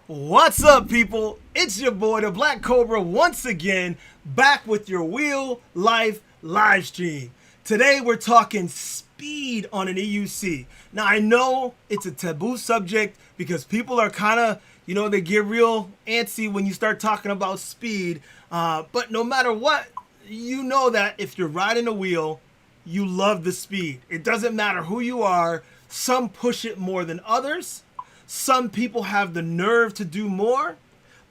What's up, people? It's your boy, ThaBlackCobra, once again, back with your Wheel Life live stream. Today, we're talking speed on an EUC. Now, I know it's a taboo subject because people are kind of, they get real antsy when you start talking about speed. But no matter what, you know that if you're riding a wheel, you love the speed. It doesn't matter who you are. Some push it more than others. Some people have the nerve to do more,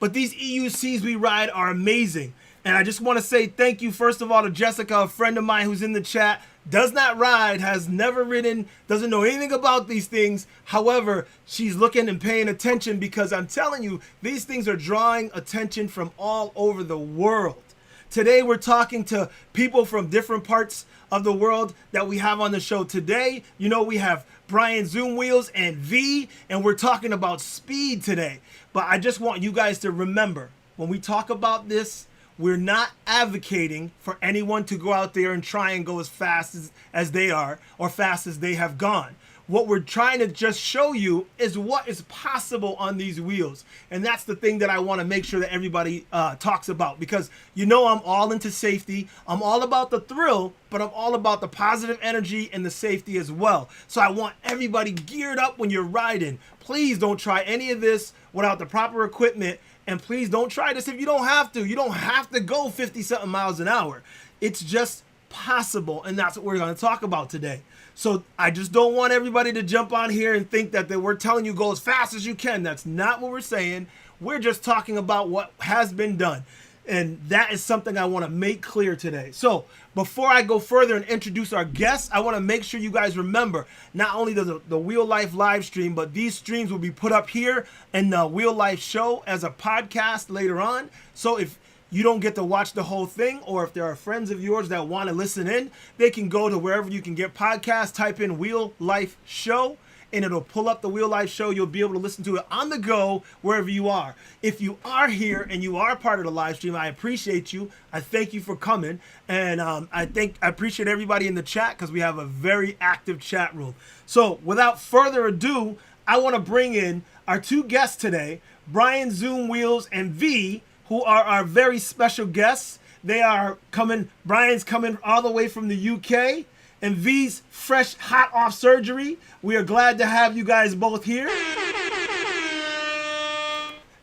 but these EUCs we ride are amazing. And I just want to say thank you, first of all, to Jessica, a friend of mine who's in the chat, does not ride, has never ridden, doesn't know anything about these things. However, she's looking and paying attention because I'm telling you, these things are drawing attention from all over the world. Today, we're talking to people from different parts of the world that we have on the show today. We have Brian Zoom Wheels and V, and we're talking about speed today. But I just want you guys to remember, when we talk about this, we're not advocating for anyone to go out there and try and go as fast as they are or fast as they have gone. What we're trying to just show you is what is possible on these wheels. And that's the thing that I want to make sure that everybody talks about, because I'm all into safety. I'm all about the thrill, but I'm all about the positive energy and the safety as well. So I want everybody geared up when you're riding. Please don't try any of this without the proper equipment. And please don't try this if you don't have to. You don't have to go 50-something miles an hour. It's just possible, and that's what we're going to talk about today. So I just don't want everybody to jump on here and think that we're telling you go as fast as you can. That's not what we're saying. We're just talking about what has been done. And that is something I want to make clear today. So before I go further and introduce our guests, I want to make sure you guys remember, not only the Wheel Life live stream, but these streams will be put up here in the Wheel Life show as a podcast later on. So if you don't get to watch the whole thing, or if there are friends of yours that want to listen in, they can go to wherever you can get podcasts, type in Wheel Life Show, and it'll pull up the Wheel Life Show. You'll be able to listen to it on the go wherever you are. If you are here and you are part of the live stream, I appreciate you. I thank you for coming. And I appreciate everybody in the chat, because we have a very active chat room. So without further ado, I want to bring in our two guests today, Brian Zoom Wheels and V, who are our very special guests. They are coming, Brian's coming all the way from the UK, and V's fresh, hot off surgery. We are glad to have you guys both here.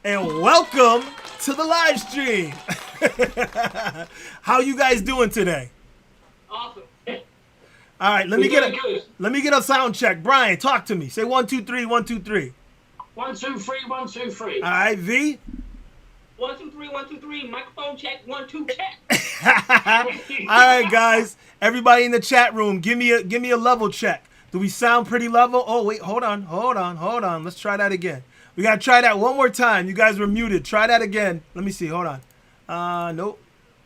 And welcome to the live stream. How you guys doing today? Awesome. All right, let me get a sound check. Brian, talk to me. Say 1, 2, 3, 1, 2, 3. 1, 2, 3, 1, 2, 3. All right, V. 1, 2, 3, 1, 2, 3. Microphone check. 1, 2 check. All right, guys. Everybody in the chat room, give me a level check. Do we sound pretty level? Oh wait, hold on. Let's try that again. We gotta try that one more time. You guys were muted. Try that again. Let me see. Hold on. Nope.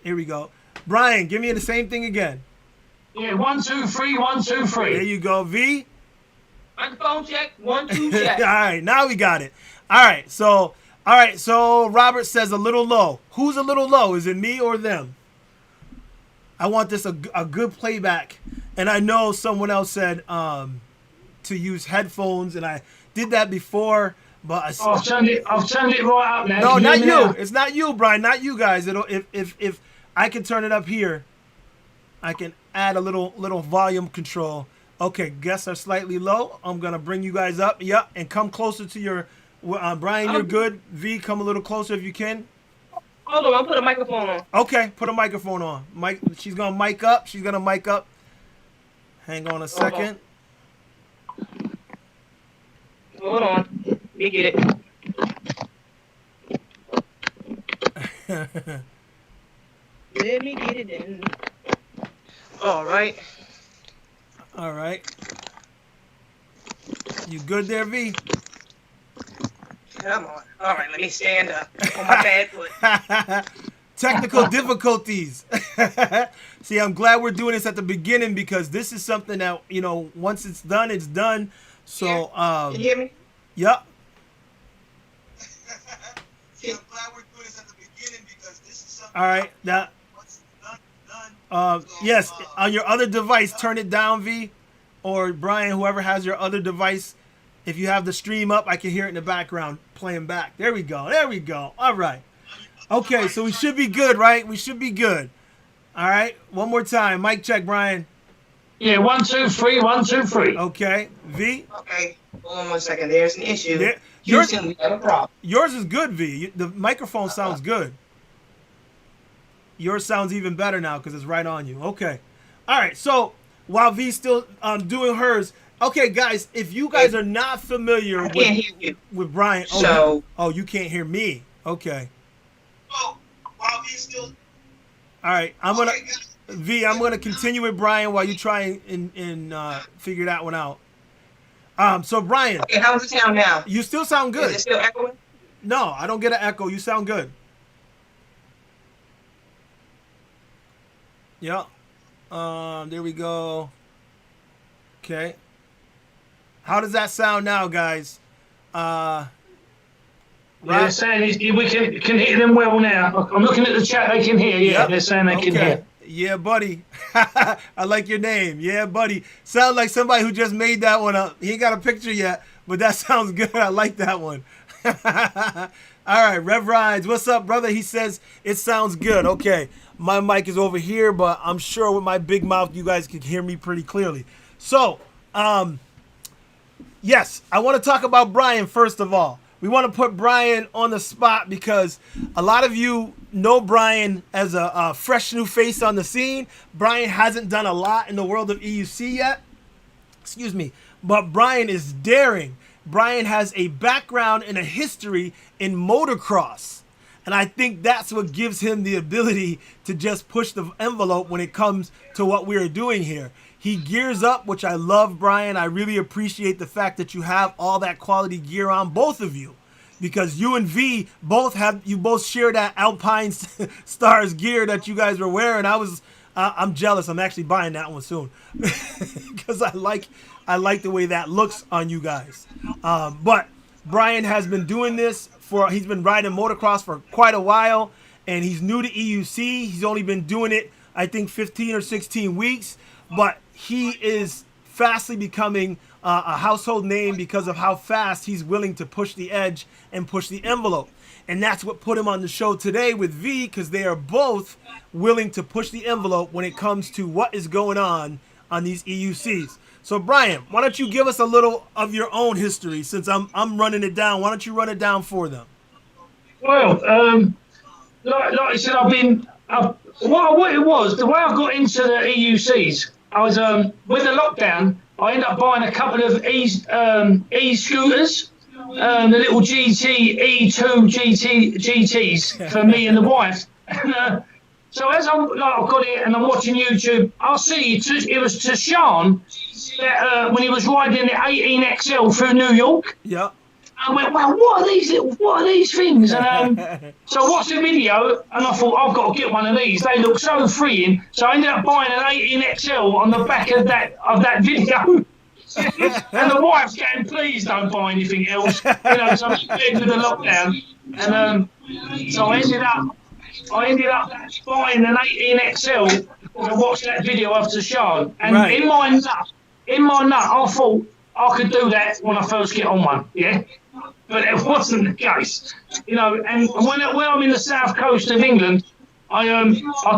Here we go. Brian, give me the same thing again. Yeah, 1, 2, 3, 1, 2, 3. There you go, V. Microphone check. 1, 2 check. All right, now we got it. All right, so Robert says a little low. Who's a little low? Is it me or them? I want this a good playback. And I know someone else said to use headphones, and I did that before, but I've turned it right up now. No, not you. It's not you, Brian. Not you guys. If I can turn it up here, I can add a little volume control. Okay, guests are slightly low. I'm gonna bring you guys up. Yep, and come closer to your. Brian, you're good. V, come a little closer if you can. Hold on, I'll put a microphone on. Okay, put a microphone on. She's gonna mic up. Hang on a second. Hold on. Let me get it. Let me get it in. All right. You good there, V? Come on. All right, let me stand up on my bad foot. Technical difficulties. See, I'm glad we're doing this at the beginning, because this is something that, once it's done, it's done. So, Can you hear me? Yep. See, I'm glad we're doing this at the beginning, because this is something. All right. Now, once it's done. Yes, on your other device, turn it down, V, or Brian, whoever has your other device. If you have the stream up, I can hear it in the background playing back. There we go. There we go. All right. Okay, so we should be good, right? We should be good. All right. One more time. Mic check, Brian. Yeah, 1, 2, 3, 1, 2, 3. Okay. V? Okay, hold on 1 second. There's an issue. There, Houston, we have a problem. yours is good, V. The microphone sounds good. Yours sounds even better now because it's right on you. Okay. All right. So while V's still doing hers, okay, guys, if you guys are not familiar I can't hear you. with Brian, you can't hear me. Okay. Oh, while V's still. All right. I'm gonna continue with Brian while you try and figure that one out. So Brian. Okay, how's it sound now? You still sound good. Is it still echoing? No, I don't get an echo. You sound good. Yeah. There we go. Okay. How does that sound now, guys? Yeah, they're saying we can hear them well now. I'm looking at the chat. They can hear. Yeah, they're saying they can hear. Yeah, buddy. I like your name. Yeah, buddy. Sounds like somebody who just made that one up. He ain't got a picture yet, but that sounds good. I like that one. All right, Rev Rides. What's up, brother? He says it sounds good. Okay, my mic is over here, but I'm sure with my big mouth, you guys can hear me pretty clearly. So, yes, I want to talk about Brian first of all. We want to put Brian on the spot because a lot of you know Brian as a fresh new face on the scene. Brian hasn't done a lot in the world of EUC yet. Excuse me. But Brian is daring. Brian has a background and a history in motocross. And I think that's what gives him the ability to just push the envelope when it comes to what we are doing here. He gears up, which I love, Brian. I really appreciate the fact that you have all that quality gear on, both of you. Because you and V both share that Alpine Stars gear that you guys were wearing. I'm jealous. I'm actually buying that one soon. Because I like the way that looks on you guys. But Brian has been doing this he's been riding motocross for quite a while, and he's new to EUC. He's only been doing it, I think, 15 or 16 weeks, but he is fastly becoming a household name because of how fast he's willing to push the edge and push the envelope. And that's what put him on the show today with V, because they are both willing to push the envelope when it comes to what is going on these EUCs. So Brian, why don't you give us a little of your own history since I'm running it down? Why don't you run it down for them? Well, like I said, what it was, the way I got into the EUCs, I was with the lockdown. I ended up buying a couple of e-scooters, the little E2 GTs for me and the wife. And, so as I've got it and I'm watching YouTube, I'll see it was Tashan that when he was riding the 18XL through New York. Yeah. I went, wow, what are these things? And so I watched the video and I thought, I've got to get one of these. They look so freeing. So I ended up buying an 18XL on the back of that video. And the wife's going, please don't buy anything else. So I'm in bed with the lockdown. And so I ended up buying an 18XL to watch that video of Tashan. And right. in my nut, I thought I could do that when I first get on one, yeah? But it wasn't the case, And when I'm in the south coast of England, I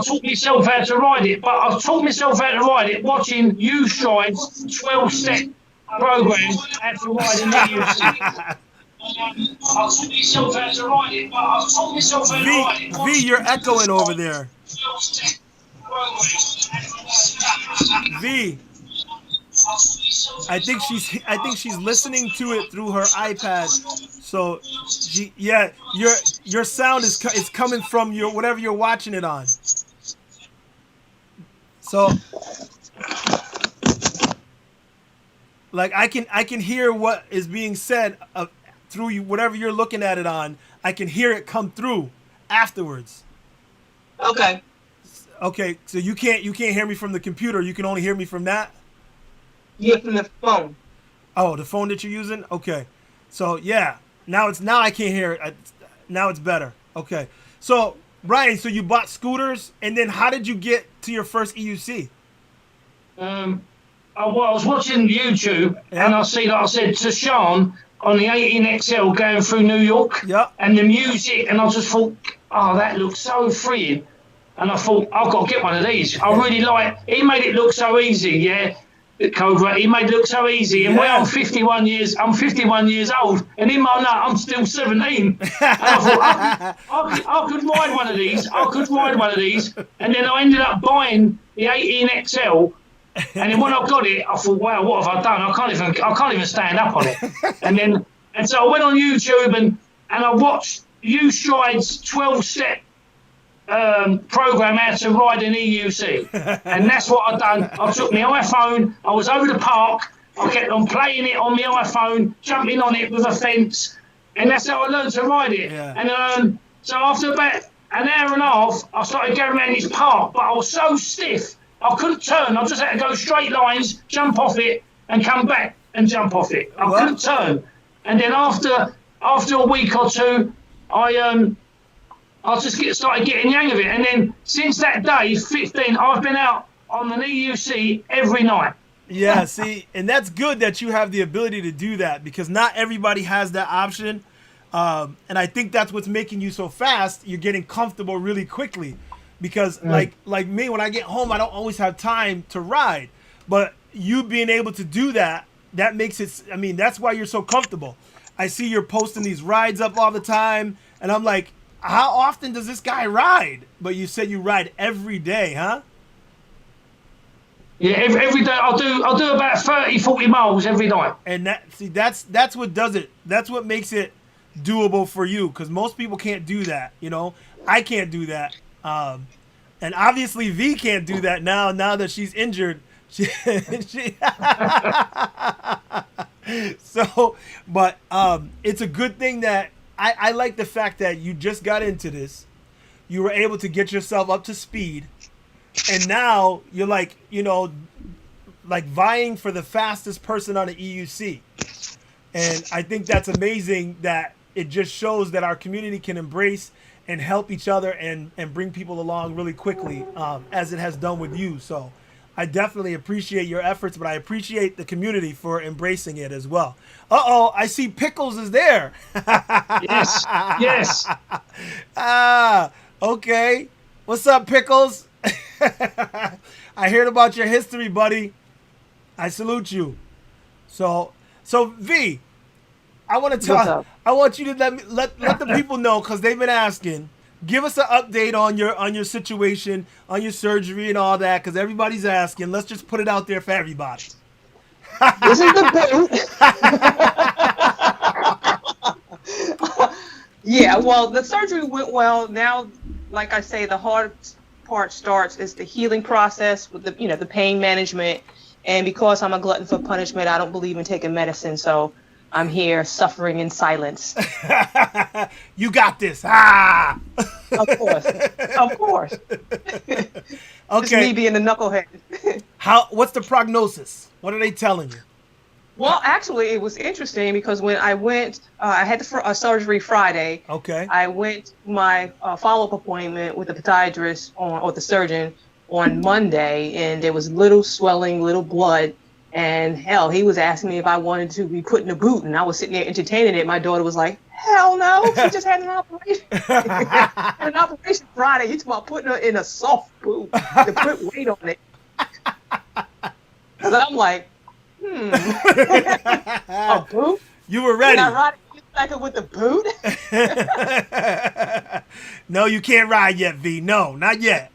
taught myself how to ride it. But I taught myself how to ride it watching U-Stride's 12-step program how to ride in the UFC. I taught myself how to ride it, but I taught myself how to ride it. V, you're echoing over there. V. I think she's listening to it through her iPad. So, your sound is coming from whatever you're watching it on. So, like I can hear what is being said through you, whatever you're looking at it on. I can hear it come through afterwards. Okay. Okay, so you can't hear me from the computer. You can only hear me from that. Yeah, from the phone. Oh, the phone that you're using? Okay. So, yeah. Now I can't hear it. Now it's better. Okay. So, Brian, so you bought scooters, and then how did you get to your first EUC? I was watching YouTube and I see that I said to Sean on the 18XL going through New York and the music, and I just thought, oh, that looks so freeing. And I thought, I've got to get one of these. I really he made it look so easy, the Cobra. He made it look so easy. And when I'm 51 years old, and in my nut, I'm still 17. And I thought, I could ride one of these. And then I ended up buying the 18XL. And then when I got it, I thought, wow, what have I done? I can't even stand up on it. And so I went on YouTube and I watched U-Stride's 12-step program how to ride an EUC. And that's what I've done. I took my iPhone, I was over the park, I kept on playing it on my iPhone, jumping on it with a fence, and that's how I learned to ride it. And so after about an hour and a half, I started going around this park, but I was so stiff, I couldn't turn. I just had to go straight lines, jump off it, and come back and jump off it. I couldn't turn. And then after a week or two, I just started getting the hang of it. And then since that day, 15, I've been out on an EUC every night. Yeah, see, and that's good that you have the ability to do that, because not everybody has that option. And I think that's what's making you so fast. You're getting comfortable really quickly. Because like me, when I get home, I don't always have time to ride. But you being able to do that, that makes it, I mean, that's why you're so comfortable. I see you're posting these rides up all the time, and I'm like, how often does this guy ride? But you said you ride every day, huh? Yeah, every day I'll do about 30, 40 miles every night. And that's what does it. That's what makes it doable for you, because most people can't do that, you know? I can't do that. And obviously V can't do that now that she's injured. So, but it's a good thing that I like the fact that you just got into this. You were able to get yourself up to speed, and now you're like, you know, like vying for the fastest person on the EUC. And I think that's amazing that it just shows that our community can embrace and help each other and bring people along really quickly, as it has done with you. So I definitely appreciate your efforts, but I appreciate the community for embracing it as well. Uh-oh, I see Pickles is there. Yes. Okay. What's up, Pickles? I heard about your history, buddy. I salute you. So V, I want you to let the people know, because they've been asking. Give us an update on your situation, on your surgery and all that, because everybody's asking. Let's just put it out there for everybody. This is the boot. Yeah, well, the surgery went well. Now, like I say, the hard part starts is the healing process with the pain management. And because I'm a glutton for punishment, I don't believe in taking medicine, so I'm here suffering in silence. You got this. Ah! Of course. Okay. Just me being a knucklehead. What's the prognosis? What are they telling you? Well, actually, it was interesting because when I went, I had the surgery Friday. Okay. I went my follow-up appointment with the podiatrist or the surgeon on Monday, and there was little swelling, little blood. And hell, he was asking me if I wanted to be put in a boot, and I was sitting there entertaining it. My daughter was like, hell no, she just had an operation. An operation Friday. He's about putting her in a soft boot to put weight on it. And I'm like, a boot? You were ready. Can I ride it with the boot? No, you can't ride yet, V. No, not yet.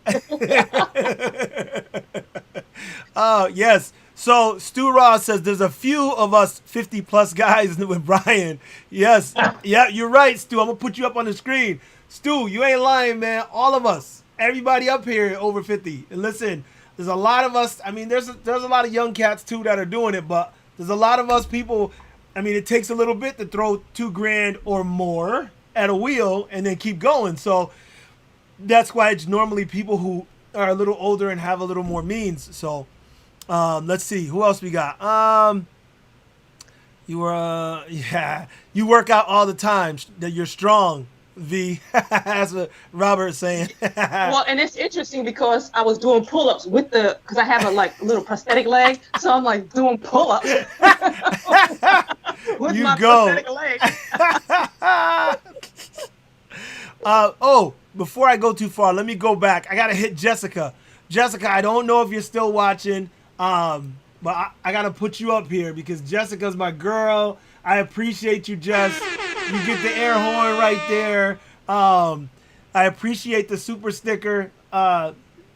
Oh, yes. So Stu Ross says there's a few of us 50 plus guys with Brian. Yes. Yeah, you're right, Stu. I'm going to put you up on the screen. Stu, you ain't lying, man. All of us. Everybody up here over 50. And listen, there's a lot of us. I mean, there's a lot of young cats, too, that are doing it. But there's a lot of us people. I mean, it takes a little bit to throw $2,000 or more at a wheel and then keep going. So that's why it's normally people who are a little older and have a little more means. So let's see. Who else we got? You work out all the time. You're strong. V. That's what Robert's saying. Well, and it's interesting because I was doing pull-ups because I have a little prosthetic leg, so I'm like doing pull-ups with my prosthetic leg. Before I go too far, let me go back. I gotta hit Jessica. Jessica, I don't know if you're still watching, but I gotta put you up here because Jessica's my girl. I appreciate you, Jess. You get the air horn right there. I appreciate the super sticker.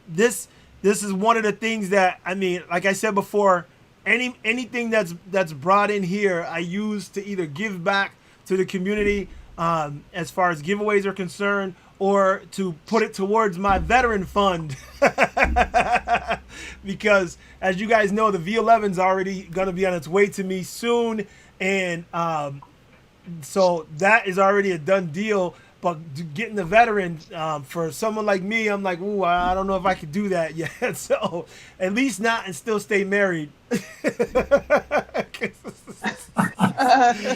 This is one of the things that, I mean, like I said before, anything that's brought in here, I use to either give back to the community as far as giveaways are concerned, or to put it towards my veteran fund. Because as you guys know, the V11's already going to be on its way to me soon. And so that is already a done deal. But getting the veteran, for someone like me, I'm like, ooh, I don't know if I could do that yet. So at least not and still stay married.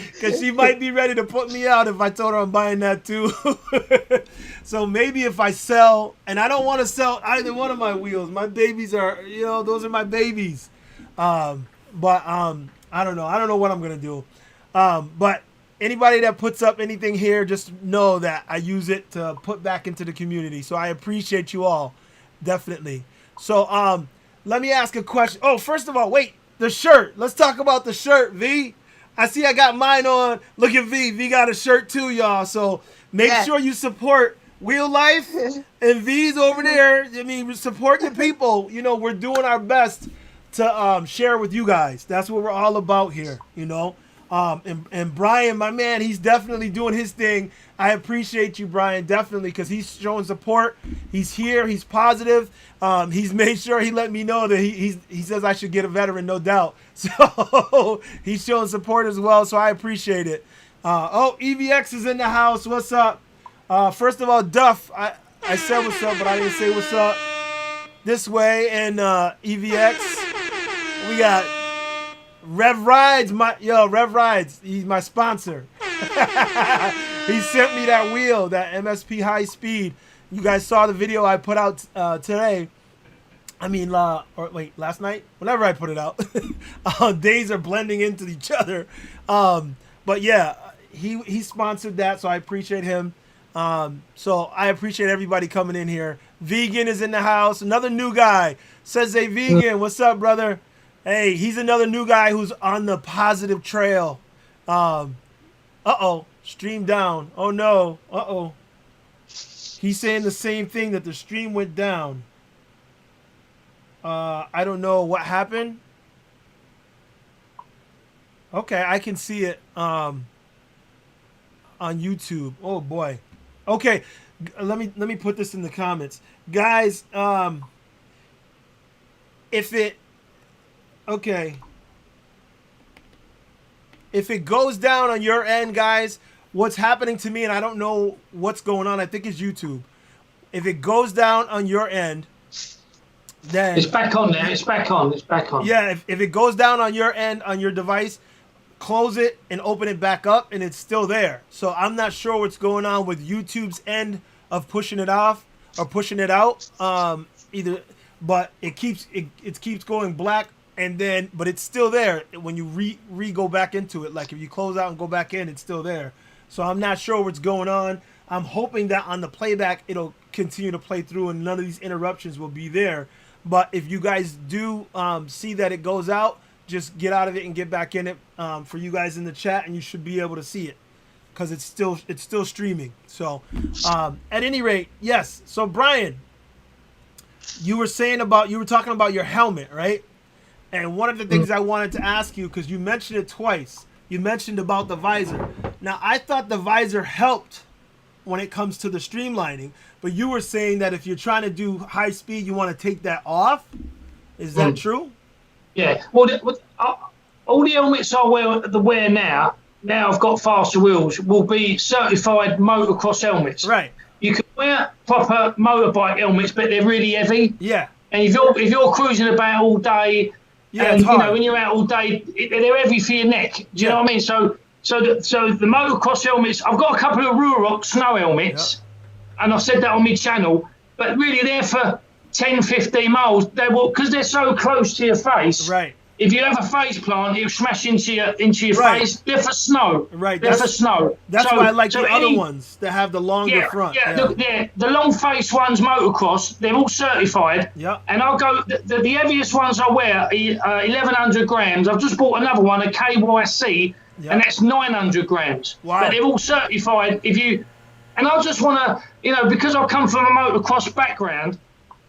Because she might be ready to put me out if I told her I'm buying that too. So maybe if I sell, and I don't want to sell either one of my wheels. My babies are, those are my babies. But I don't know. I don't know what I'm going to do. But anybody that puts up anything here, just know that I use it to put back into the community. So I appreciate you all. Definitely. So let me ask a question. Oh, first of all, wait, the shirt. Let's talk about the shirt, V. I see I got mine on. Look at V. V got a shirt too, y'all. So make sure you support Wheel Life, and V's over there. I mean, support the people. We're doing our best to share with you guys. That's what we're all about here, And Brian, my man, he's definitely doing his thing. I appreciate you, Brian, definitely, because he's showing support. He's here. He's positive. He's made sure he let me know that he says I should get a veteran, no doubt. So he's showing support as well, so I appreciate it. EVX is in the house. What's up? First of all, Duff, I said what's up, but I didn't say what's up. This way, and EVX, we got Rev Rides. Rev Rides, he's my sponsor. He sent me that wheel, that MSP high speed. You guys saw the video I put out today. I mean, last night? Whenever I put it out. Days are blending into each other. But yeah, he sponsored that, so I appreciate him. So I appreciate everybody coming in here. Vegan is in the house. Another new guy. Says, hey, Vegan, what's up, brother? Hey, he's another new guy who's on the positive trail. Stream down. Oh, no. He's saying the same thing, that the stream went down. I don't know what happened. Okay, I can see it on YouTube. Oh, boy. Okay, let me put this in the comments. Guys, if it goes down on your end, guys, what's happening to me, and I don't know what's going on, I think it's YouTube. If it goes down on your end, then it's back on now. It's back on. Yeah, if it goes down on your end, on your device, close it and open it back up, and it's still there. So I'm not sure what's going on with YouTube's end of pushing it off or pushing it out. But it keeps going black, but it's still there when you go back into it. Like if you close out and go back in, it's still there. So I'm not sure what's going on. I'm hoping that on the playback it'll continue to play through and none of these interruptions will be there. But if you guys do see that it goes out, just get out of it and get back in it for you guys in the chat, and you should be able to see it because it's still streaming. So at any rate, yes. So Brian, you were talking about your helmet, right? And one of the things I wanted to ask you, because you mentioned it twice, you mentioned about the visor. Now I thought the visor helped when it comes to the streamlining, but you were saying that if you're trying to do high speed, you want to take that off. Is that true? Yeah. Well, all the helmets I wear now I've got faster wheels, will be certified motocross helmets. Right. You can wear proper motorbike helmets, but they're really heavy. Yeah. And if you're cruising about all day, and when you're out all day, they're heavy for your neck. Do you know what I mean? So So the motocross helmets, I've got a couple of Ruroc snow helmets, and I've said that on my channel, but really they're for 10, 15 miles. They will, because they're so close to your face. Right. If you have a face plant, it'll smash into your face. They're for snow. Right. They're for snow. That's why I like the other ones that have the longer front. Yeah. The long face ones, motocross, they're all certified. Yeah. And I'll go, the heaviest ones I wear are 1,100 grams. I've just bought another one, a KYC, and that's 900 grams. Wow. But they're all certified. And I just want to, because I've come from a motocross background,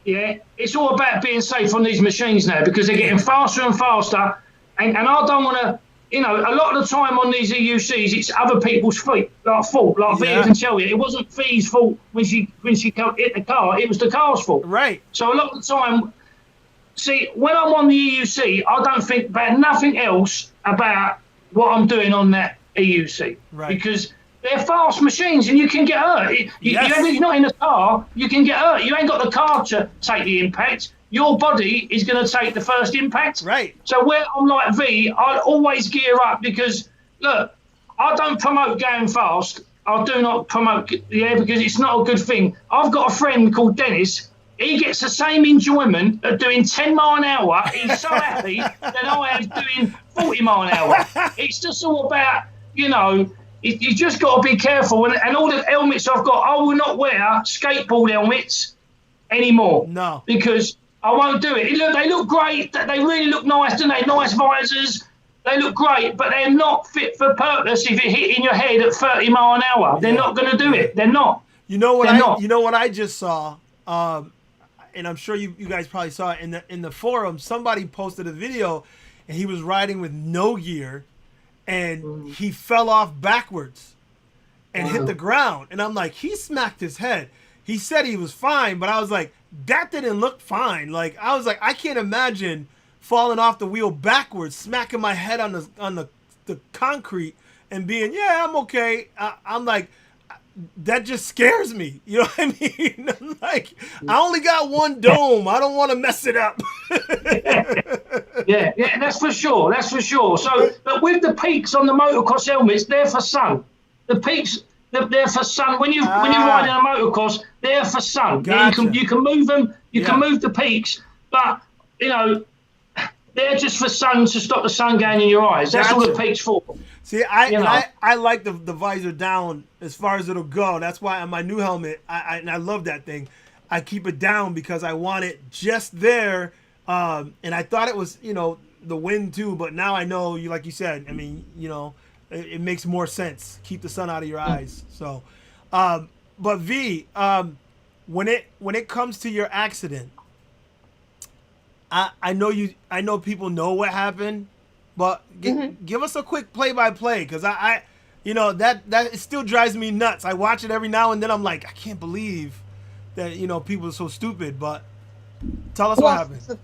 it's all about being safe on these machines now because they're getting faster and faster. And I don't want to, a lot of the time on these EUCs, it's other people's fault. Like Vita can tell you, it wasn't Fee's fault when she hit the car. It was the car's fault. Right. So a lot of the time, see, when I'm on the EUC, I don't think about nothing else about what I'm doing on that EUC. Right. Because they're fast machines and you can get hurt. You're not in the car, you can get hurt. You ain't got the car to take the impact. Your body is going to take the first impact. Right. So where I'm like V, I always gear up because, look, I don't promote going fast. I do not promote, because it's not a good thing. I've got a friend called Dennis. He gets the same enjoyment of doing 10 mile an hour. He's so happy that I am doing 40 mile an hour. It's just all about, you just got to be careful. And all the helmets I've got, I will not wear skateboard helmets anymore. No. Because I won't do it. They look great. They really look nice, don't they? Nice visors. They look great, but they're not fit for purpose if you're hitting your head at 30 mile an hour. They're not going to do it. They're not. You know what I just saw? And I'm sure you guys probably saw it in the forum. Somebody posted a video, and he was riding with no gear, and he fell off backwards and hit the ground. And I'm like, he smacked his head. He said he was fine, but I was like, that didn't look fine. Like I was like, I can't imagine falling off the wheel backwards, smacking my head on the concrete, and being, I'm okay. I'm like, that just scares me. You know what I mean? I'm like, I only got one dome. I don't want to mess it up. yeah, that's for sure. That's for sure. So, but with the peaks on the motocross helmets, they're for sun. The peaks, they're for sun. When you're riding a motocross, they're for sun. Gotcha. You can move them. You can move the peaks, but they're just for sun to stop the sun going in your eyes. That's all the peaks for. See, I like the visor down as far as it'll go. That's why on my new helmet, I love that thing. I keep it down because I want it just there. And I thought it was, the wind too, but now I know, like you said, I mean, it makes more sense. Keep the sun out of your eyes. So, but V, when it comes to your accident, I know people know what happened. But give us a quick play-by-play, because I that it still drives me nuts. I watch it every now and then. I'm like, I can't believe that people are so stupid. But tell us what happened.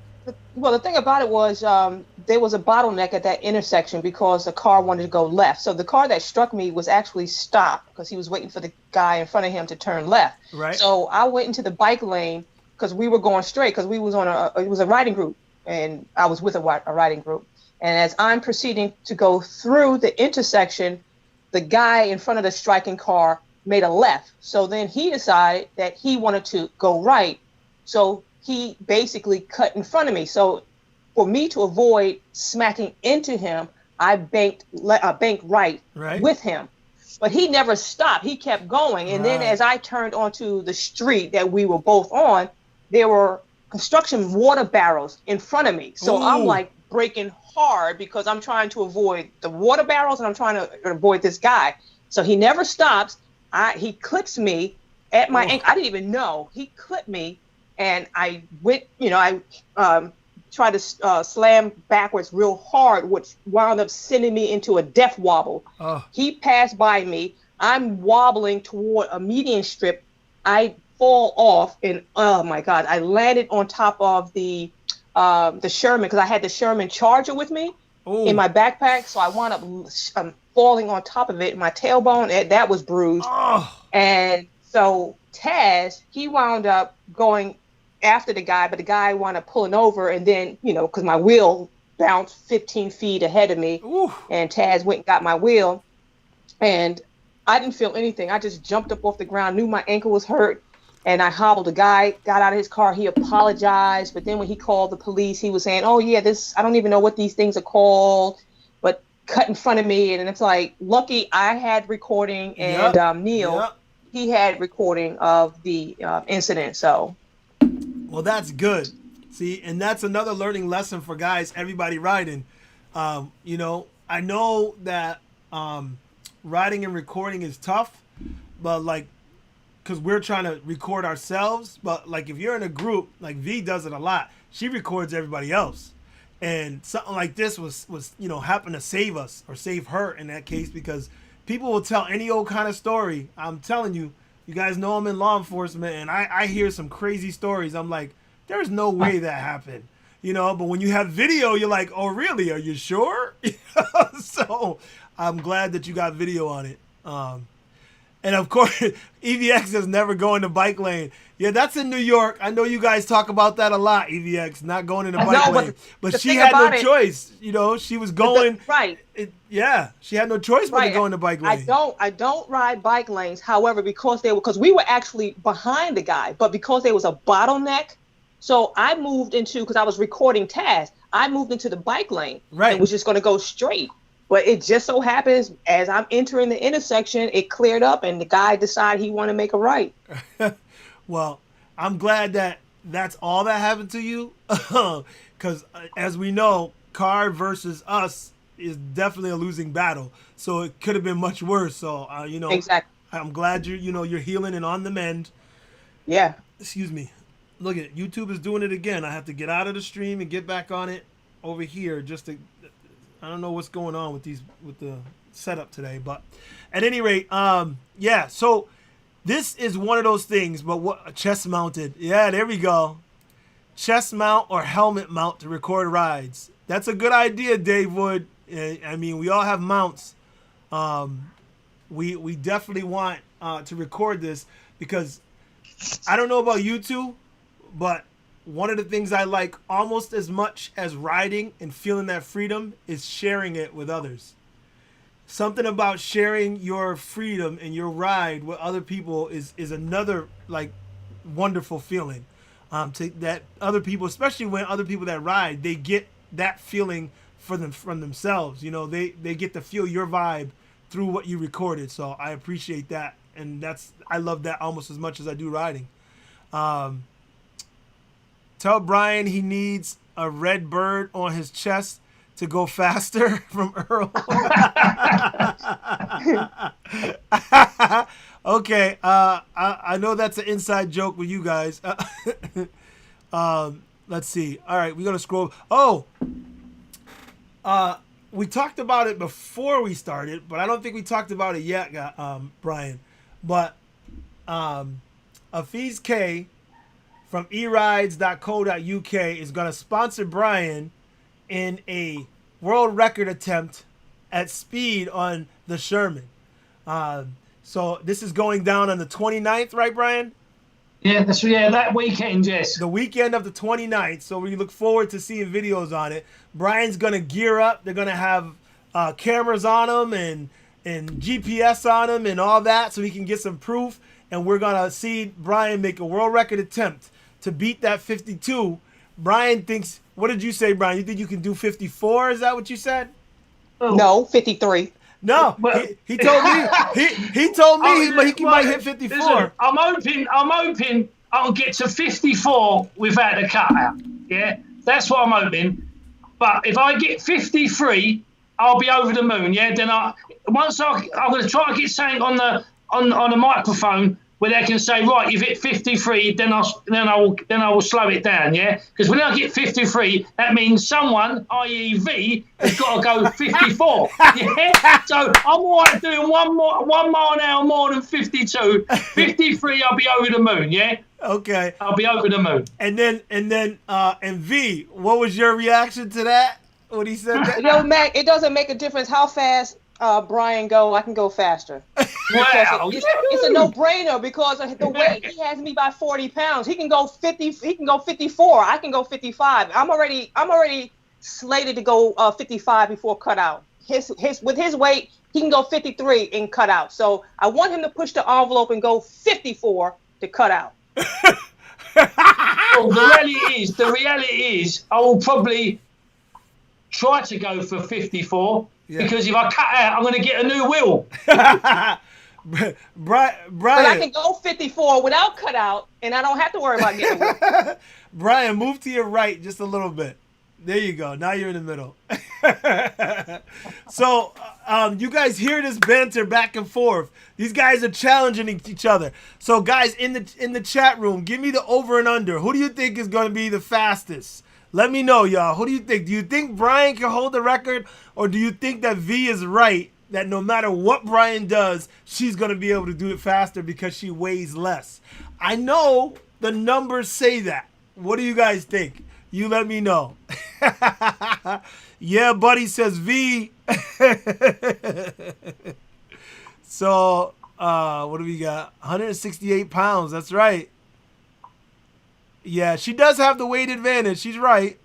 The thing about it was there was a bottleneck at that intersection because the car wanted to go left. So the car that struck me was actually stopped because he was waiting for the guy in front of him to turn left. Right. So I went into the bike lane because we were going straight because we was on it was a riding group, and I was with a riding group. And as I'm proceeding to go through the intersection, the guy in front of the striking car made a left. So then he decided that he wanted to go right. So he basically cut in front of me. So for me to avoid smacking into him, I banked right with him. But he never stopped. He kept going. And then as I turned onto the street that we were both on, there were construction water barrels in front of me. So I'm like braking hard because I'm trying to avoid the water barrels and I'm trying to avoid this guy. So he never stops. He clips me at my ankle. I didn't even know. He clipped me, and I went, I tried to slam backwards real hard, which wound up sending me into a death wobble. He passed by me. I'm wobbling toward a median strip. I fall off, and oh my God, I landed on top of the Sherman, because I had the Sherman Charger with me in my backpack. So I wound up falling on top of it. My tailbone, that was bruised. And so Taz, he wound up going after the guy, but the guy wound up pulling over. And then, because my wheel bounced 15 feet ahead of me, and Taz went and got my wheel. And I didn't feel anything. I just jumped up off the ground, knew my ankle was hurt, and I hobbled. The guy got out of his car. He apologized, but then when he called the police, he was saying, "Oh yeah, I don't even know what these things are called," but cut in front of me, and it's like, lucky I had recording, and Neil, he had recording of the incident. So, well, that's good. See, and that's another learning lesson for guys, everybody riding. You know, I know that riding and recording is tough, but like, because we're trying to record ourselves, but like if you're in a group, like V does it a lot, she records everybody else. And something like this was you know, happened to save us, or save her in that case, because people will tell any old kind of story. I'm telling you, you guys know I'm in law enforcement, and I hear some crazy stories. I'm like, there's no way that happened. You know, but when you have video, you're like, oh, really? Are you sure? So I'm glad that you got video on it. And of course, EVX is never going to bike lane. Yeah, that's in New York. I know you guys talk about that a lot, EVX, not going in the bike lane. But she had no choice. You know, she was going. She had no choice but to go in the bike lane. I don't ride bike lanes. However, because we were actually behind the guy, but because there was a bottleneck, so I moved into, because I was recording Taz, I moved into the bike lane and was just going to go straight. But it just so happens, as I'm entering the intersection, it cleared up and the guy decided he wanted to make a right. Well, I'm glad that that's all that happened to you. Because as we know, car versus us is definitely a losing battle. So it could have been much worse. So, you know, exactly. I'm glad you're healing and on the mend. Yeah. Excuse me. Look at it. YouTube is doing it again. I have to get out of the stream and get back on it over here just to. I don't know what's going on with the setup today, but at any rate, yeah. So this is one of those things. But what, chest mounted? Yeah, there we go. Chest mount or helmet mount to record rides. That's a good idea, Dave Wood. I mean, we all have mounts. We definitely want to record this, because I don't know about you two, but one of the things I like almost as much as riding and feeling that freedom is sharing it with others. Something about sharing your freedom and your ride with other people is another like wonderful feeling. To that other people, especially when other people that ride, they get that feeling from themselves. You know, they get to feel your vibe through what you recorded. So I appreciate that, and I love that almost as much as I do riding. Tell Brian he needs a red bird on his chest to go faster, from Earl. Okay, I know that's an inside joke with you guys. Let's see. All right, we're going to scroll. Oh, we talked about it before we started, but I don't think we talked about it yet, Brian. But Afiz K from erides.co.uk is going to sponsor Brian in a world record attempt at speed on the Sherman. So this is going down on the 29th, right, Brian? Yeah, that weekend, yes. The weekend of the 29th. So we look forward to seeing videos on it. Brian's going to gear up. They're going to have cameras on him and GPS on him and all that, so he can get some proof. And we're going to see Brian make a world record attempt to beat that 52. Brian thinks, what did you say, Brian? You think you can do 54? Is that what you said? No, 53. No, he told me he might hit 54. Listen, I'm hoping I'll get to 54 without the cutout. Yeah, that's what I'm hoping. But if I get 53, I'll be over the moon. Yeah, then I'm going to try to get something on the microphone where they can say, right, you've hit 53, then I will slow it down, yeah? Because when I get 53, that means someone, i.e. V, has got to go 54, yeah? So I'm all right doing 1 mile an hour more than 52. 53, I'll be over the moon, yeah? Okay. I'll be over the moon. And V, what was your reaction to that when he said that? You know, Mac, it doesn't make a difference how fast Brian go. I can go faster. Wow. It's a no-brainer because of the way he has me by 40 pounds. He can go 50. He can go 54. I can go 55. I'm already slated to go 55 before cutout. his with his weight, he can go 53 and cut out. So I want him to push the envelope and go 54 to cut out. Well, the reality is, I will probably try to go for 54 because if I cut out, I'm going to get a new wheel. Brian, but I can go 54 without cutout, and I don't have to worry about getting a wheel. Brian, move to your right just a little bit. There you go. Now you're in the middle. So, you guys hear this banter back and forth. These guys are challenging each other. So, guys, in the chat room, give me the over and under. Who do you think is going to be the fastest? Let me know, y'all. Who do you think? Do you think Brian can hold the record, or do you think that V is right, that no matter what Brian does, she's going to be able to do it faster because she weighs less? I know the numbers say that. What do you guys think? You let me know. Yeah, buddy, says V. So, what do we got? 168 pounds. That's right. Yeah, she does have the weight advantage. She's right.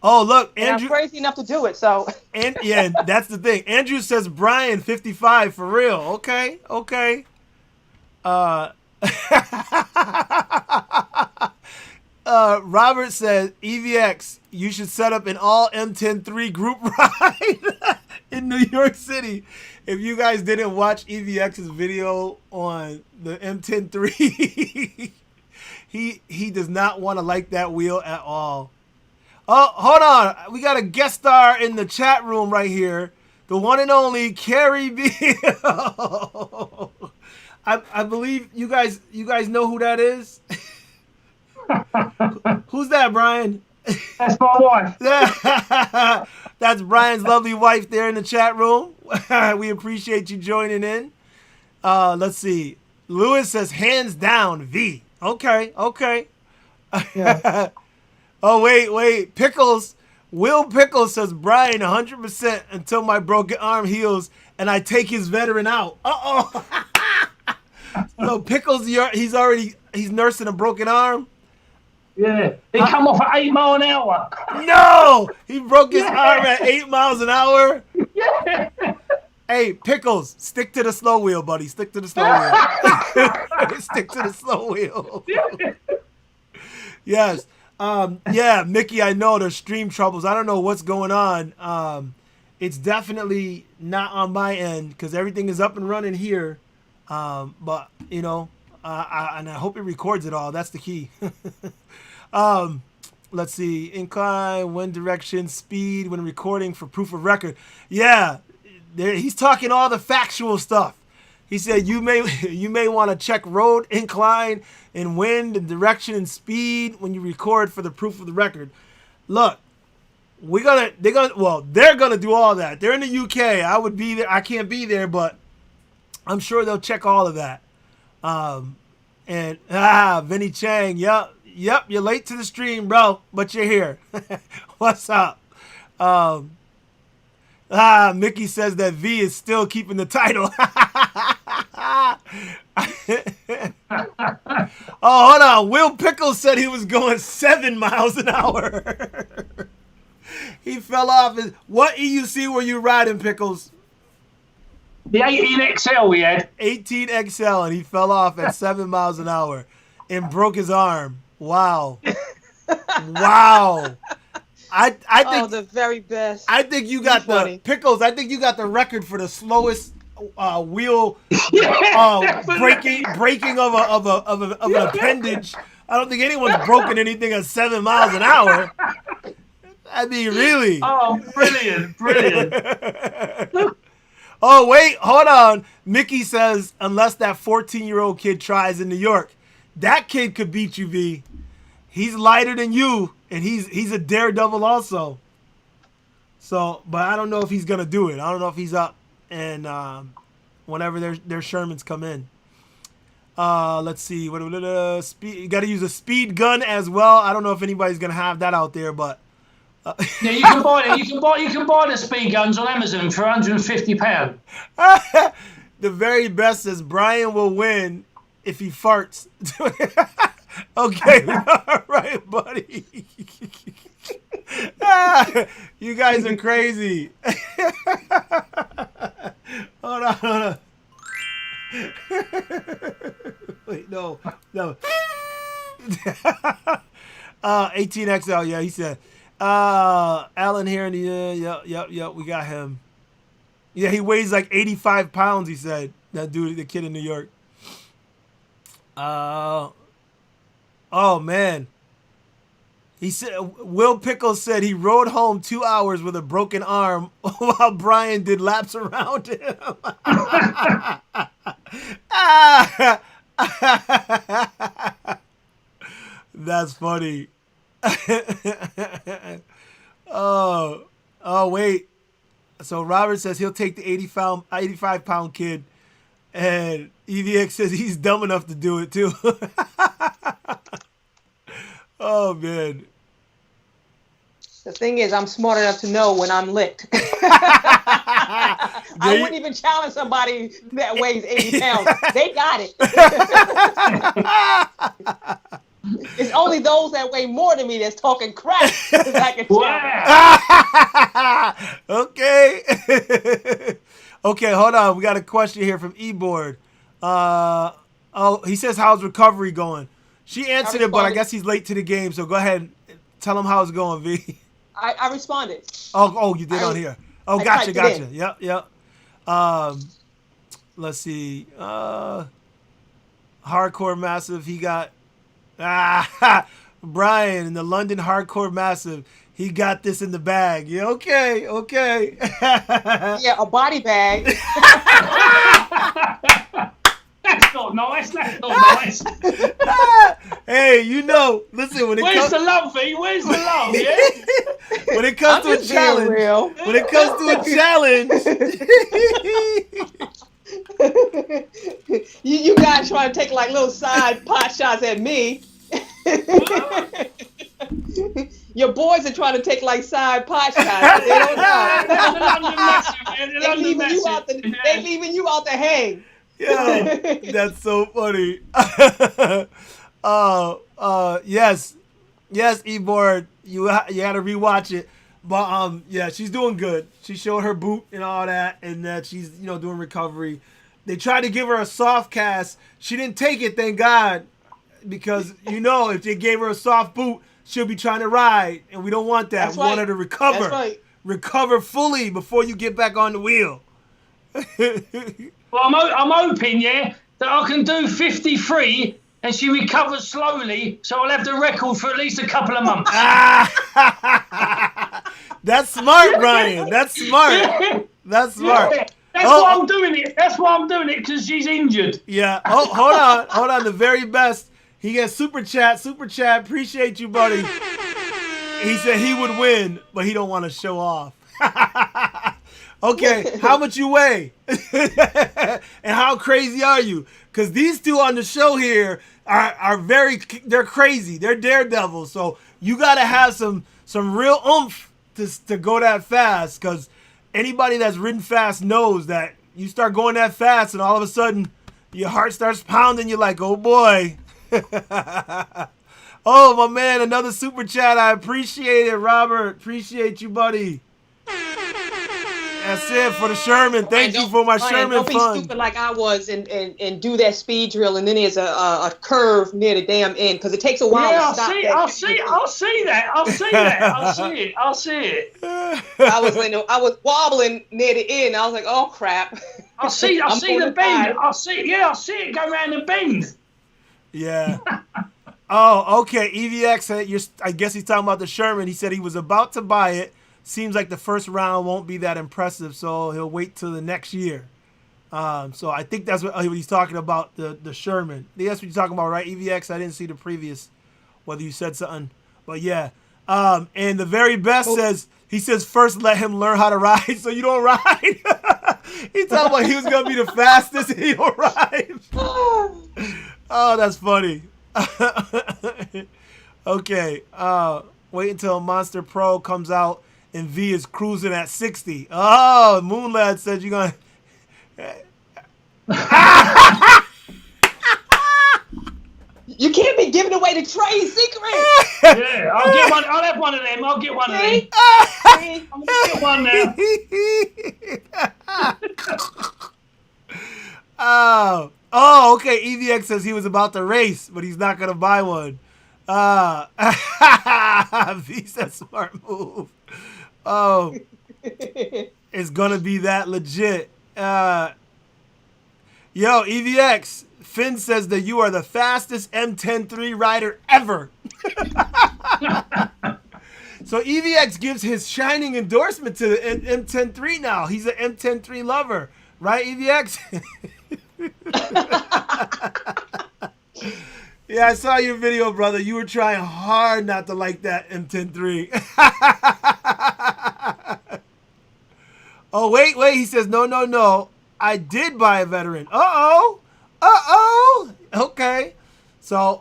Oh, look, Andrew. And I'm crazy enough to do it, so. And yeah, that's the thing. Andrew says Brian 55 for real. Okay. Robert says, EVX, you should set up an all M103 group ride in New York City. If you guys didn't watch EVX's video on the M103, he does not want to like that wheel at all. Oh, hold on. We got a guest star in the chat room right here. The one and only Carrie B. I believe you guys know who that is. Who's that, Brian? That's my wife. That's Brian's lovely wife there in the chat room. We appreciate you joining in. Let's see. Lewis says hands down V. Okay. Yeah. Oh, wait. Will Pickles says Brian 100% until my broken arm heals and I take his veteran out. Uh-oh. So Pickles, he's nursing a broken arm. Yeah, he come off at 8 miles an hour. No, he broke his arm at 8 miles an hour. Yeah. Hey, Pickles, stick to the slow wheel, buddy. Stick to the slow wheel. Stick to the slow wheel. Yes. Yeah, Mickey, I know there's stream troubles. I don't know what's going on. It's definitely not on my end because everything is up and running here. But, you know, and I hope it records it all. That's the key. Let's see. Incline, wind direction, speed when recording for proof of record. Yeah, he's talking all the factual stuff. He said you may want to check road incline and wind and direction and speed when you record for the proof of the record. Look, they're gonna do all that. They're in the UK. I would be there. I can't be there, but I'm sure they'll check all of that. Vinny Chang, yep, you're late to the stream, bro, but you're here. What's up? Mickey says that V is still keeping the title. Oh, hold on. Will Pickles said he was going 7 miles an hour. He fell off. What EUC were you riding, Pickles? The 18XL we had. 18XL, and he fell off at 7 miles an hour and broke his arm. Wow. Wow. I think the very best. I think you got the Pickles. I think you got the record for the slowest wheel breaking of an appendage. I don't think anyone's broken anything at 7 miles an hour. I mean, really. Oh, brilliant. Oh, wait, hold on. Mickey says, unless that 14-year-old kid tries in New York, that kid could beat you, V. He's lighter than you, and he's a daredevil also. So, but I don't know if he's going to do it. I don't know if he's up and whenever their Shermans come in. Let's see. You got to use a speed gun as well. I don't know if anybody's going to have that out there, but yeah, you can buy it. You can buy the speed guns on Amazon for £150. The very best says Brian will win if he farts. Okay, all right, buddy. You guys are crazy. Hold on. Wait, no. 18XL, yeah, he said. Alan here in the yep, we got him. Yeah, he weighs like 85 pounds, he said. That dude, the kid in New York. Oh man. He said Will Pickles said he rode home 2 hours with a broken arm while Brian did laps around him. That's funny. Oh wait. So Robert says he'll take the 85 pound kid, and EVX says he's dumb enough to do it too. Oh man. The thing is, I'm smart enough to know when I'm licked. I wouldn't even challenge somebody that weighs 80 pounds. They got it. It's only those that weigh more than me that's talking crap that I can challenge. Okay. Okay, hold on. We got a question here from eBoard. He says, how's recovery going? She answered it, but I guess he's late to the game, so go ahead and tell him how it's going, V. I responded. Oh, you did on here. Oh, gotcha. Yep. Let's see. Hardcore Massive, he got Brian in the London Hardcore Massive. He got this in the bag. Yeah, okay. Yeah, a body bag. That's not nice. Hey, listen, Where's the love, V? Where's the love, yeah? When it comes to a challenge, you guys trying to take like little side pot shots at me. Your boys are trying to take like side pot shots. They don't know. They're leaving you out the hang. Yeah, that's so funny. Yes, E-Board, you got to rewatch it. But yeah, she's doing good. She showed her boot and all that, and that she's doing recovery. They tried to give her a soft cast. She didn't take it, thank God, because if they gave her a soft boot, she'll be trying to ride, and we don't want that. We want her to recover. That's right. Recover fully before you get back on the wheel. Well, I'm hoping, that I can do 53 and she recovers slowly, so I'll have the record for at least a couple of months. That's smart, Brian. That's smart. Yeah. That's smart. Yeah. That's why I'm doing it. That's why I'm doing it, because she's injured. Yeah. Oh, hold on. The very best. He gets super chat. Appreciate you, buddy. He said he would win, but he don't want to show off. Okay, how much you weigh? And how crazy are you? Because these two on the show here they're crazy. They're daredevils. So you got to have some real oomph to go that fast, because anybody that's ridden fast knows that you start going that fast and all of a sudden your heart starts pounding. You're like, oh boy. Oh, my man, another super chat. I appreciate it, Robert. Appreciate you, buddy. That's it for the Sherman. Thank you for my Sherman fund. Don't be stupid like I was and do that speed drill, and then there's a curve near the damn end, because it takes a while to stop. I'll see it. I was wobbling near the end. I was like, oh crap. I see the bend. I see it go around the bend. Yeah. Oh, okay. EVX, I guess he's talking about the Sherman. He said he was about to buy it. Seems like the first round won't be that impressive, so he'll wait till the next year. So I think that's what he's talking about, the Sherman. That's what you're talking about, right, EVX? I didn't see the previous, whether you said something. But yeah. And the very best he says first let him learn how to ride so you don't ride. He talking about he was going to be the fastest and he don't ride. Oh, that's funny. Okay. Wait until Monster Pro comes out and V is cruising at 60. Oh, Moonlad said you're going to... You can't be giving giving away the trade secret. Yeah, I'll get one. I'll have one of them. I'll get one of them. See? I'm gonna get one now. Okay. EVX says he was about to race, but he's not gonna buy one. V said smart move. Oh, it's gonna be that legit. Yo, EVX. Finn says that you are the fastest M10-3 rider ever. So EVX gives his shining endorsement to the M10-3 now. He's an M10-3 lover. Right, EVX? Yeah, I saw your video, brother. You were trying hard not to like that M10-3. Oh, wait. He says, no. I did buy a veteran. Uh-oh. Okay. So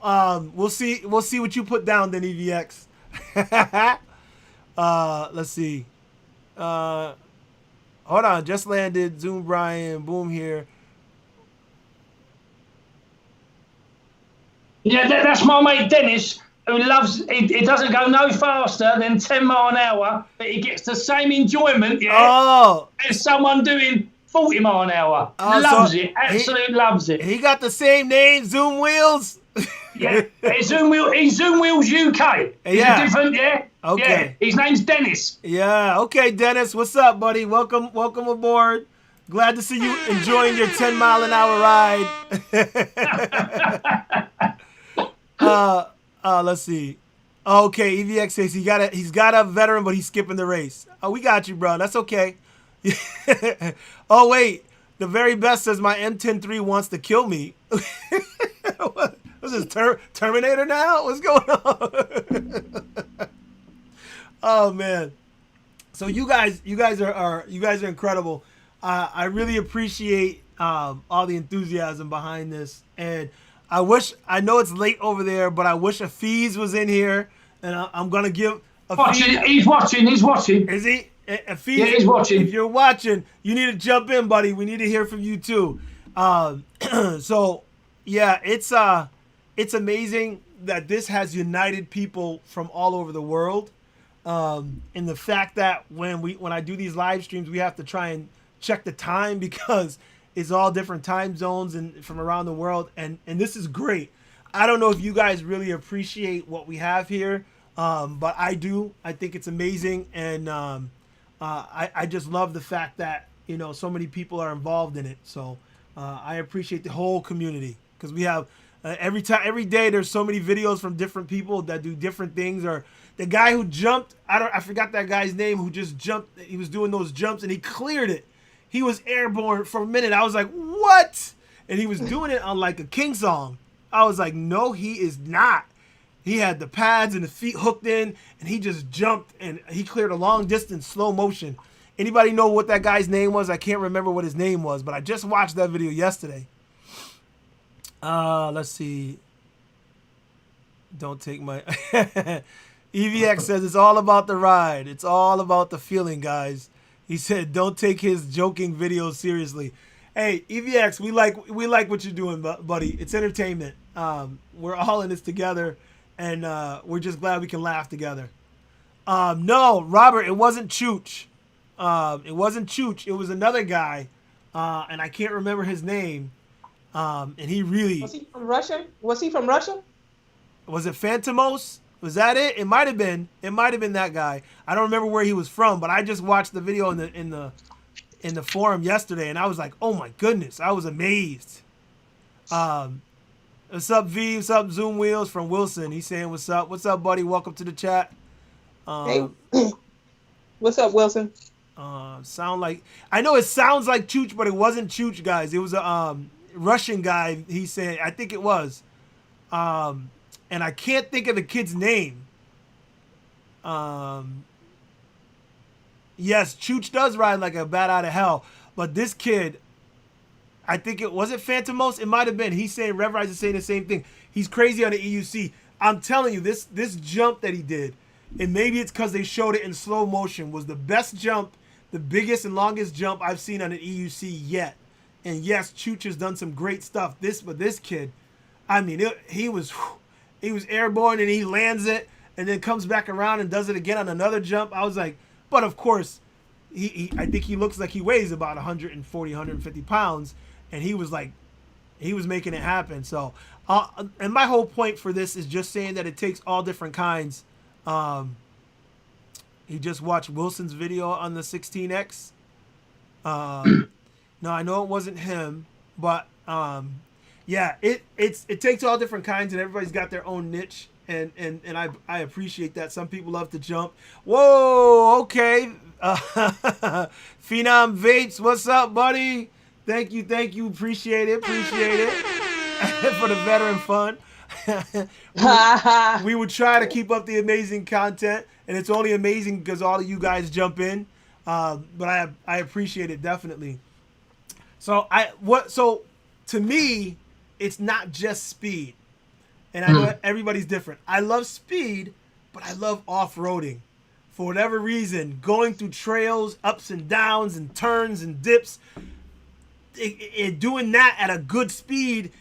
we'll see what you put down then, EVX. Let's see. Hold on, just landed. Zoom Brian, boom here. Yeah, that's my mate Dennis, who loves it. Doesn't go no faster than 10 mile an hour, but he gets the same enjoyment, as someone doing 40 mile an hour. Loves it. Absolutely loves it. He got the same name, Zoom Wheels. Yeah, he's Zoom Wheels UK. Yeah. Different, yeah. Okay. Yeah. His name's Dennis. Yeah. Okay, Dennis. What's up, buddy? Welcome aboard. Glad to see you enjoying your 10 mile an hour ride. Let's see. Okay, EVX says he's got a veteran, but he's skipping the race. Oh, we got you, bro. That's okay. Oh, wait. The very best says my M10-3 wants to kill me. What's this, Terminator now? What's going on? Oh, man. So you guys are incredible. I really appreciate all the enthusiasm behind this, and I know it's late over there, but I wish Afiz was in here, and I'm gonna give Afiz. He's watching. Is he? Afiz, yeah, he's watching. If you're watching, you need to jump in, buddy. We need to hear from you too. So yeah, it's amazing that this has united people from all over the world. And the fact that when I do these live streams, we have to try and check the time because it's all different time zones and from around the world. And this is great. I don't know if you guys really appreciate what we have here, but I do. I think it's amazing. And I just love the fact that, so many people are involved in it. So I appreciate the whole community because we have every day there's so many videos from different people that do different things. Or the guy who jumped, I forgot that guy's name, who just jumped. He was doing those jumps and he cleared it. He was airborne for a minute. I was like, what? And he was doing it on like a King song. I was like, no, he is not. He had the pads and the feet hooked in, and he just jumped, and he cleared a long distance, slow motion. Anybody know what that guy's name was? I can't remember what his name was, but I just watched that video yesterday. Let's see. Don't take my... EVX says it's all about the ride. It's all about the feeling, guys. He said, don't take his joking videos seriously. Hey, EVX, we like what you're doing, buddy. It's entertainment. We're all in this together, and we're just glad we can laugh together. No, Robert, it wasn't Chooch. It wasn't Chooch. It was another guy, and I can't remember his name. And he really... Was he from Russia? Was he from Russia? Was it Phantomos? Was that it? It might have been. It might have been that guy. I don't remember where he was from, but I just watched the video in the forum yesterday, and I was like, oh my goodness, I was amazed. What's up, V? What's up, Zoom Wheels from Wilson? He's saying what's up. What's up, buddy? Welcome to the chat. Hey, what's up, Wilson? I know it sounds like Chooch, but it wasn't Chooch, guys. It was a Russian guy. He said, I think it was. And I can't think of the kid's name. Yes, Chooch does ride like a bat out of hell. But this kid, I think it Phantomos? It might have been. He's saying, Rev Rise is saying the same thing. He's crazy on the EUC. I'm telling you, this jump that he did, and maybe it's because they showed it in slow motion, was the best jump, the biggest and longest jump I've seen on an EUC yet. And yes, Chooch has done some great stuff. But this kid, I mean, he was... he was airborne and he lands it and then comes back around and does it again on another jump. I was like, but of course, I think he looks like he weighs about 140, 150 pounds, and he was making it happen. So, and my whole point for this is just saying that it takes all different kinds. He just watched Wilson's video on the 16X. No, I know it wasn't him, but yeah, it takes all different kinds, and everybody's got their own niche, and I appreciate that. Some people love to jump. Whoa, okay. Phenom Vapes, what's up, buddy? Thank you, appreciate it for the veteran fun. we would try to keep up the amazing content, and it's only amazing because all of you guys jump in. But I appreciate it definitely. So to me, it's not just speed, and I know everybody's different. I love speed, but I love off-roading. For whatever reason, going through trails, ups and downs, and turns and dips, doing that at a good speed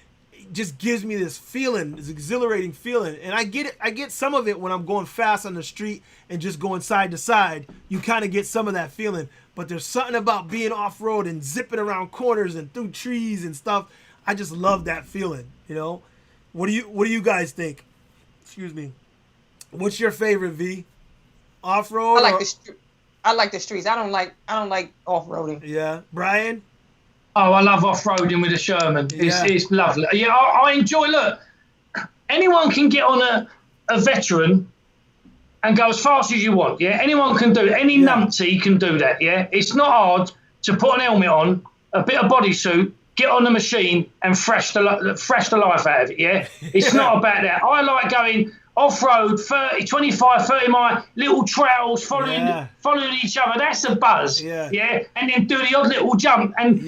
just gives me this feeling, this exhilarating feeling. And I get it. I get some of it when I'm going fast on the street and just going side to side. You kind of get some of that feeling. But there's something about being off-road and zipping around corners and through trees and stuff. I just love that feeling, you know? What do you guys think? Excuse me. What's your favorite, V? Off-road? I like the streets. I don't like off-roading. Yeah. Brian? Oh, I love off-roading with a Sherman. It's lovely. Yeah, I enjoy, look, anyone can get on a veteran and go as fast as you want, yeah? Anyone can do it. Any numpty can do that, yeah? It's not hard to put an helmet on, a bit of bodysuit, get on the machine and thrash the life out of it, yeah? It's not about that. I like going off-road, 25, 30 mile, little trails, following each other. That's the buzz, yeah? And then do the odd little jump and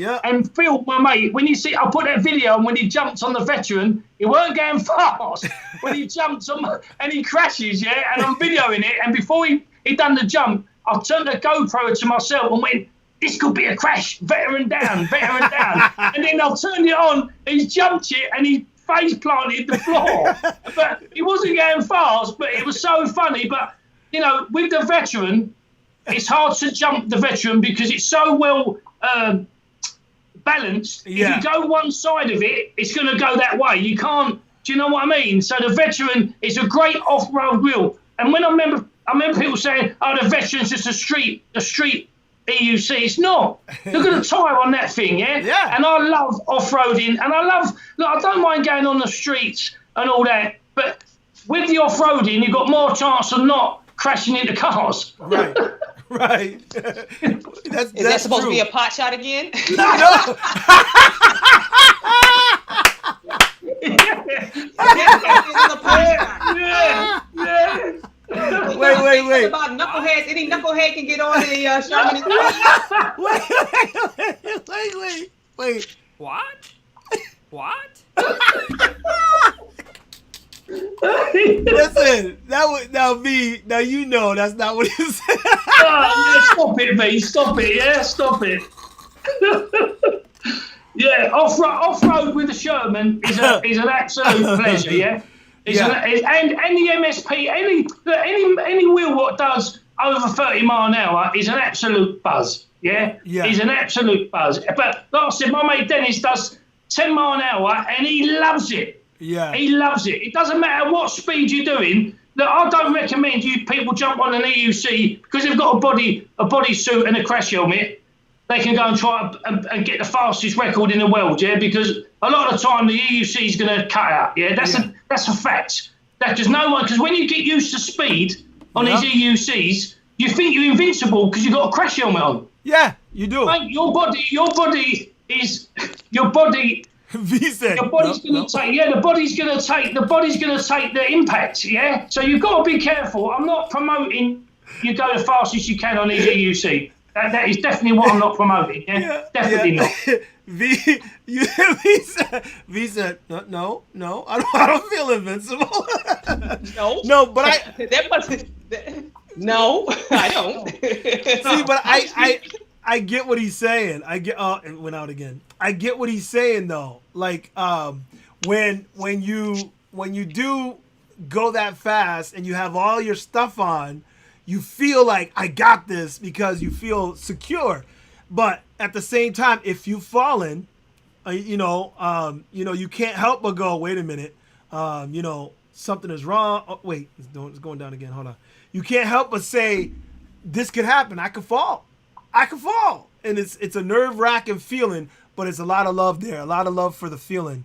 feel my mate. When you see, I put that video on when he jumped on the veteran, he weren't going fast. When he jumps on and he crashes, yeah? And I'm videoing it, and before he done the jump, I turned the GoPro to myself and went, this could be a crash, veteran down. And then I turned it on, and he jumped it, and he face planted the floor. But he wasn't going fast, but it was so funny. But, you know, with the veteran, it's hard to jump the veteran because it's so well balanced. Yeah. If you go one side of it, it's going to go that way. You can't, do you know what I mean? So the veteran is a great off-road wheel. And when I remember people saying, oh, the veteran's just a street EUC. It's not. Look at the tyre on that thing, yeah? Yeah. And I love off-roading, and I don't mind going on the streets and all that, but with the off-roading, you've got more chance of not crashing into cars. Right. That's that supposed true. to be a pot shot again? No. Yeah. Wait. About knuckleheads. Any knucklehead can get on the Sherman. Wait. What? Listen, now you know that's not what he said. Stop it, V. Stop it. Yeah, stop it. Yeah, off-road with the Sherman is an absolute pleasure. Yeah. And the MSP, any wheel what does over 30 mile an hour is an absolute buzz. Yeah. Is an absolute buzz. But like I said, my mate Dennis does 10 mile an hour and he loves it. Yeah. He loves it. It doesn't matter what speed you're doing. Look, I don't recommend you people jump on an EUC because they've got a bodysuit and a crash helmet. They can go and try and get the fastest record in the world, yeah? Because a lot of the time the EUC is going to cut out, yeah? That's a fact. Because when you get used to speed on these EUCs, you think you're invincible because you've got a crash helmet on. Yeah, you do. Mate, your body is your body. Your body's going to take. Yeah, the body's going to take the impact. Yeah, so you've got to be careful. I'm not promoting you go the fastest you can on these EUC. That is definitely what I'm not promoting. Yeah, definitely not. V said, no, I don't feel invincible. No, but no, I don't. See, but I get what he's saying. It went out again. I get what he's saying though. Like when you do go that fast and you have all your stuff on, you feel like I got this because you feel secure. But at the same time, if you've fallen, you can't help but go, wait a minute, something is wrong. Oh, wait, it's going down again. Hold on. You can't help but say, this could happen. I could fall. And it's a nerve-wracking feeling, but it's a lot of love there. A lot of love for the feeling.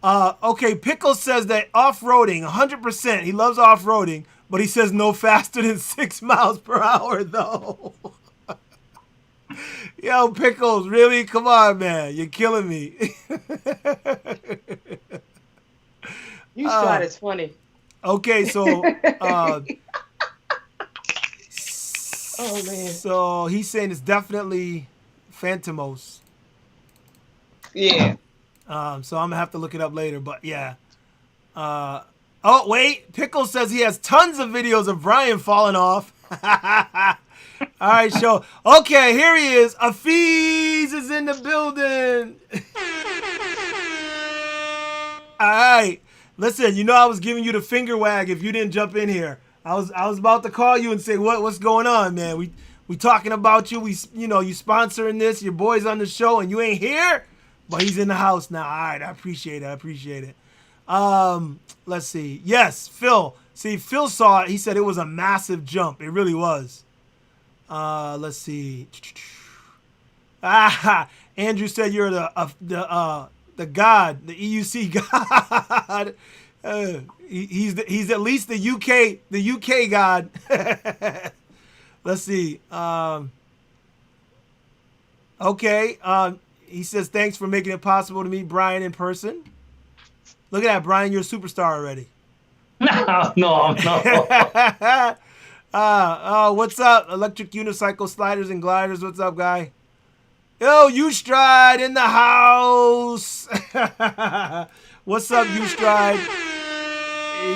Okay, Pickle says that off-roading, 100%. He loves off-roading, but he says no faster than 6 miles per hour, though. Yo, Pickles, really? Come on, man. You're killing me. You thought it's funny. Okay, so... oh, man. So he's saying it's definitely Phantomos. Yeah. So I'm going to have to look it up later, but yeah. Oh, wait. Pickle says he has tons of videos of Brian falling off. All right, show. Okay, here he is. Afiz is in the building. All right. Listen, I was giving you the finger wag if you didn't jump in here. I was about to call you and say, what's going on, man? We talking about you. You sponsoring this. Your boy's on the show and you ain't here, but he's in the house now. All right, I appreciate it. Let's see. Yes, Phil. See, Phil saw it. He said it was a massive jump. It really was. Let's see. Andrew said you're the god, the EUC god. He's at least the UK god. Let's see. Okay. He says thanks for making it possible to meet Brian in person. Look at that, Brian. You're a superstar already. No, I'm not. What's up? Electric unicycle sliders and gliders. What's up, guy? Yo, Ustride in the house. What's up, Ustride?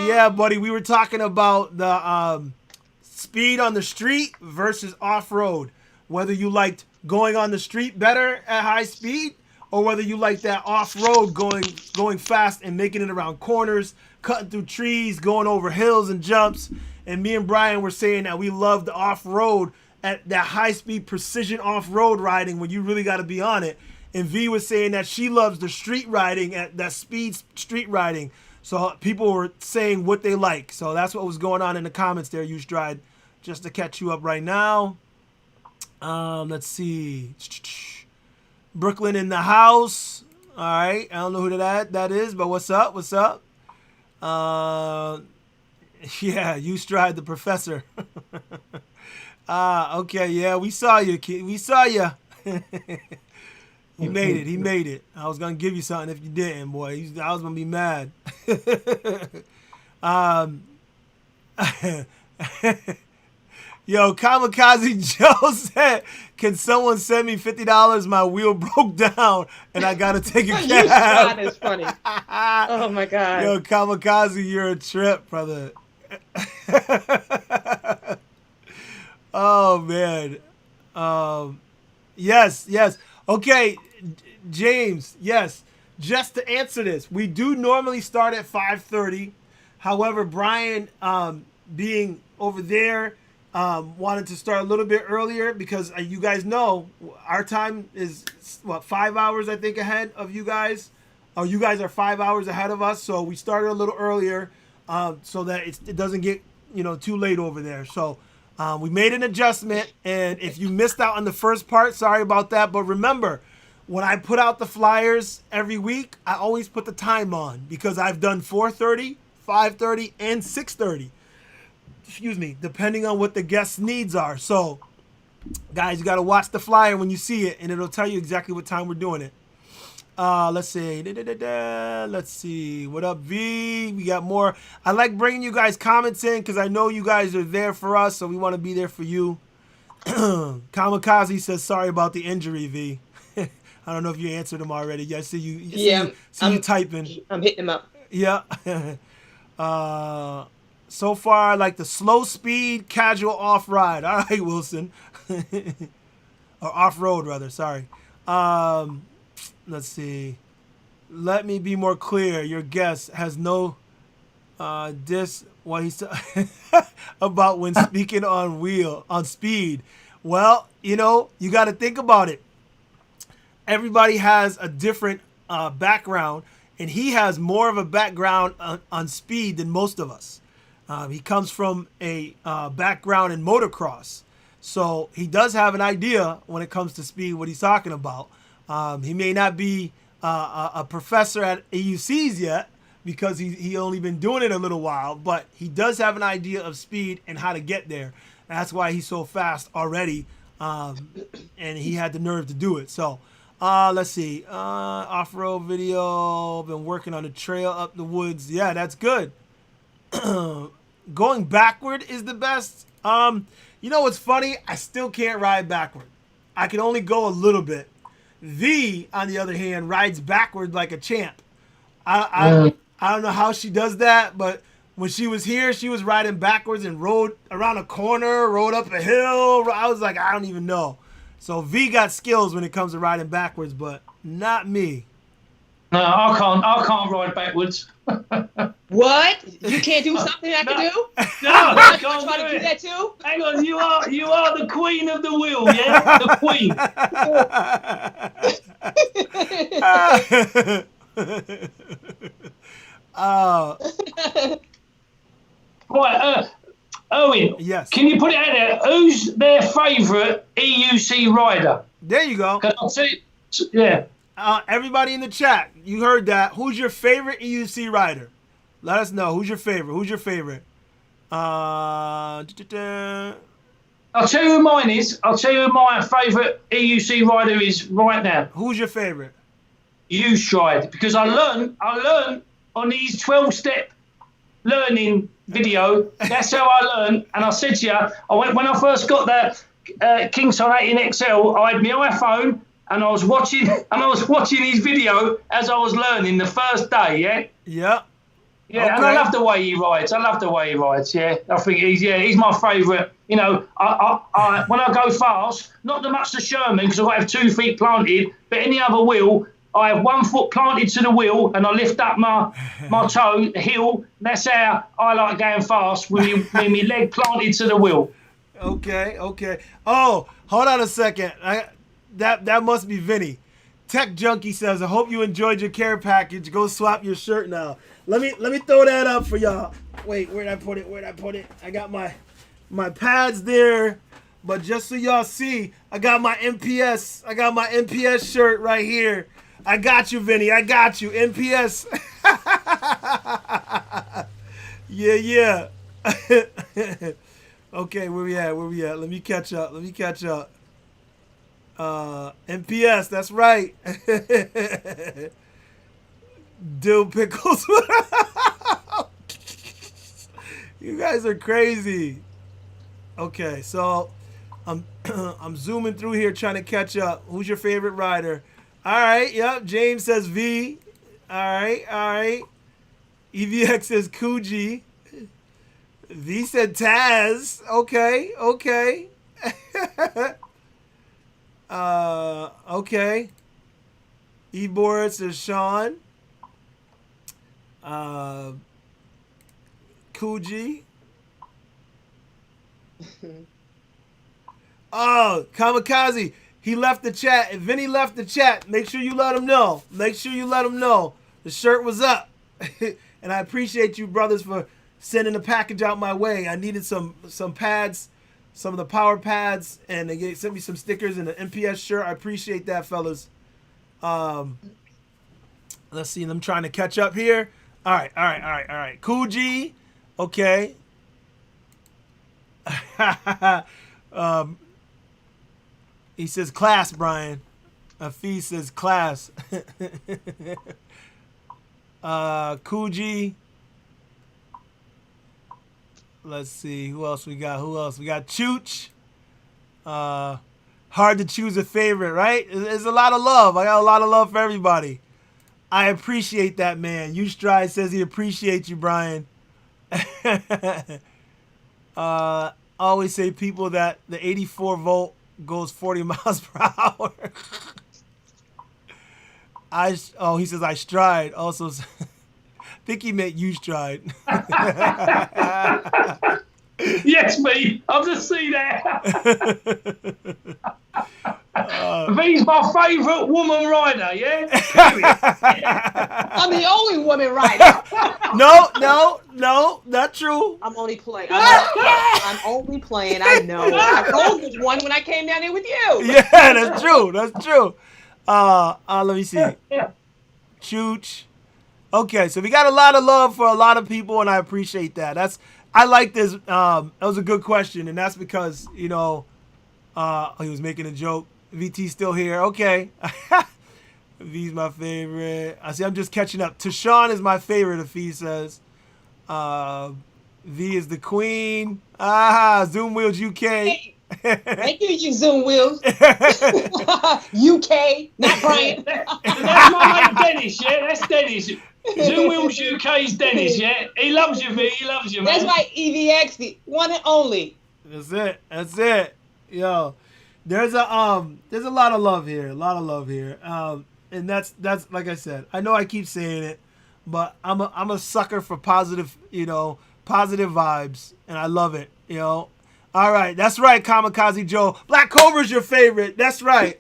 Yeah, buddy. We were talking about the speed on the street versus off-road. Whether you liked going on the street better at high speed, or whether you like that off-road going fast and making it around corners, cutting through trees, going over hills and jumps. And me and Brian were saying that we love the off-road, at that high-speed precision off-road riding when you really got to be on it. And V was saying that she loves the street riding, at that speed street riding. So people were saying what they like. So that's what was going on in the comments there, Ustride. Just to catch you up right now. Let's see. Brooklyn in the house. All right. I don't know who that is, but what's up? Yeah, Ustride the professor. Okay, yeah, we saw you, kid. We saw you. He made it. I was gonna give you something if you didn't, boy. I was gonna be mad. Yo, Kamikaze Joe said, "Can someone send me $50? My wheel broke down and I gotta take a cab." That is funny. Oh my god. Yo, Kamikaze, you're a trip, brother. Oh man. Yes. Okay, James. Yes. Just to answer this, we do normally start at 5:30. However, Brian, being over there, wanted to start a little bit earlier because you guys know our time is 5 hours I think ahead of you guys. Or you guys are 5 hours ahead of us, so we started a little earlier so that it doesn't get too late over there. So. We made an adjustment, and if you missed out on the first part, sorry about that. But remember, when I put out the flyers every week, I always put the time on because I've done 4:30, 5:30, and 6:30. Excuse me, depending on what the guest's needs are. So, guys, you got to watch the flyer when you see it, and it'll tell you exactly what time we're doing it. Let's see. Let's see. What up, V? We got more. I like bringing you guys comments in because I know you guys are there for us, so we want to be there for you. Kamikaze says, sorry about the injury, V. I don't know if you answered him already. Yeah, I see you. You typing. I'm hitting him up. Yeah. So far, I like the slow speed, casual off-ride. All right, Wilson. Or off-road, rather. Sorry. Let's see. Let me be more clear. Your guest has no This what he's about when speaking on speed. Well, you know, you got to think about it. Everybody has a different background, and he has more of a background on speed than most of us. He comes from a background in motocross, so he does have an idea when it comes to speed what he's talking about. He may not be a professor at AUCs yet, because he only been doing it a little while, but he does have an idea of speed and how to get there. That's why he's so fast already, and he had the nerve to do it. So let's see, off-road video, been working on the trail up the woods. Yeah, that's good. Going backward is the best. You know what's funny? I still can't ride backward. I can only go a little bit. V, on the other hand, rides backward like a champ. I don't know how she does that, but when she was here, she was riding backwards and rode around a corner, rode up a hill. I was like, I don't even know. So V got skills when it comes to riding backwards, but not me. No, I can't ride backwards. What? You can't do something I can do? No, I You can't try to do it. that too? Hang on, you are the queen of the wheel, yeah? The queen. Right, Owen. Yes. Can you put it out there? Who's their favourite EUC rider? There you go. 'Cause I'll see. Yeah. Everybody in the chat, you heard that. Who's your favorite EUC rider? Let us know. Who's your favorite? Who's your favorite? I'll tell you who mine is. I'll tell you who my favourite EUC rider is right now. Who's your favorite? You stride, because I learned on these 12-step learning video. That's how I learned. And I said to you, when I first got that Kingston 18 XL, I had my iPhone and I was watching his video as I was learning the first day. Yeah. Yeah. Yeah, Okay. and I love the way he rides. Yeah, I think he's my favourite. You know, I when I go fast, not so much the Sherman because I have 2 feet planted, but any other wheel, I have 1 foot planted to the wheel and I lift up my toe, the heel. That's how I like going fast with my leg planted to the wheel. Okay. Oh, hold on a second. That must be Vinny. Tech Junkie says, I hope you enjoyed your care package. Go swap your shirt now. Let me throw that up for y'all. Wait, where'd I put it? I got my pads there, but just so y'all see, I got my MPS shirt right here. I got you, Vinny. I got you. MPS. Yeah. Okay, where we at? Let me catch up. MPS, that's right. Dill pickles. You guys are crazy. Okay, so I'm zooming through here trying to catch up. Who's your favorite rider? All right, yep. James says V. All right. EVX says Kuji. V said Taz. Okay. Okay. Ebor says Sean. Kuji. Oh, Kamikaze. He left the chat. If Vinny left the chat, make sure you let him know. The shirt was up. And I appreciate you, brothers, for sending the package out my way. I needed some pads, some of the power pads, and they sent me some stickers and an MPS shirt. I appreciate that, fellas. Let's see. I'm trying to catch up here. All right. Kuji. Okay. He says class, Brian. Afi says class. Kuji. Let's see. Who else we got? We got Chooch. Hard to choose a favorite, right? There's a lot of love. I got a lot of love for everybody. I appreciate that, man. Ustride says he appreciates you, Brian. I always say people that the 84 volt goes 40 miles per hour. He says I stride. Also, think he meant you tried. Yes, me. I've just seen that. V's my favourite woman rider, yeah? I'm the only woman rider. No, not true. I'm only playing. I'm only playing. I know. I told this one when I came down here with you. Yeah, that's true. Let me see. Chooch. Okay, so we got a lot of love for a lot of people, and I appreciate that. I like this. That was a good question, and that's because, he was making a joke. VT's still here. Okay. V's my favorite. I'm just catching up. Tashawn is my favorite, if he says. V is the queen. Zoom Wheels UK. Hey, thank you, Zoom Wheels. UK, not Brian. That's my mate Dennis, yeah? That's Dennis. Zoom Wheels UK's Dennis, yeah? He loves you, V. He loves you, man. That's my EVX, the one and only. That's it. Yo, there's a lot of love here. And that's like I said. I know I keep saying it, but I'm a sucker for positive vibes, and I love it. All right, that's right, Kamikaze Joe. Black Cobra's your favorite. That's right.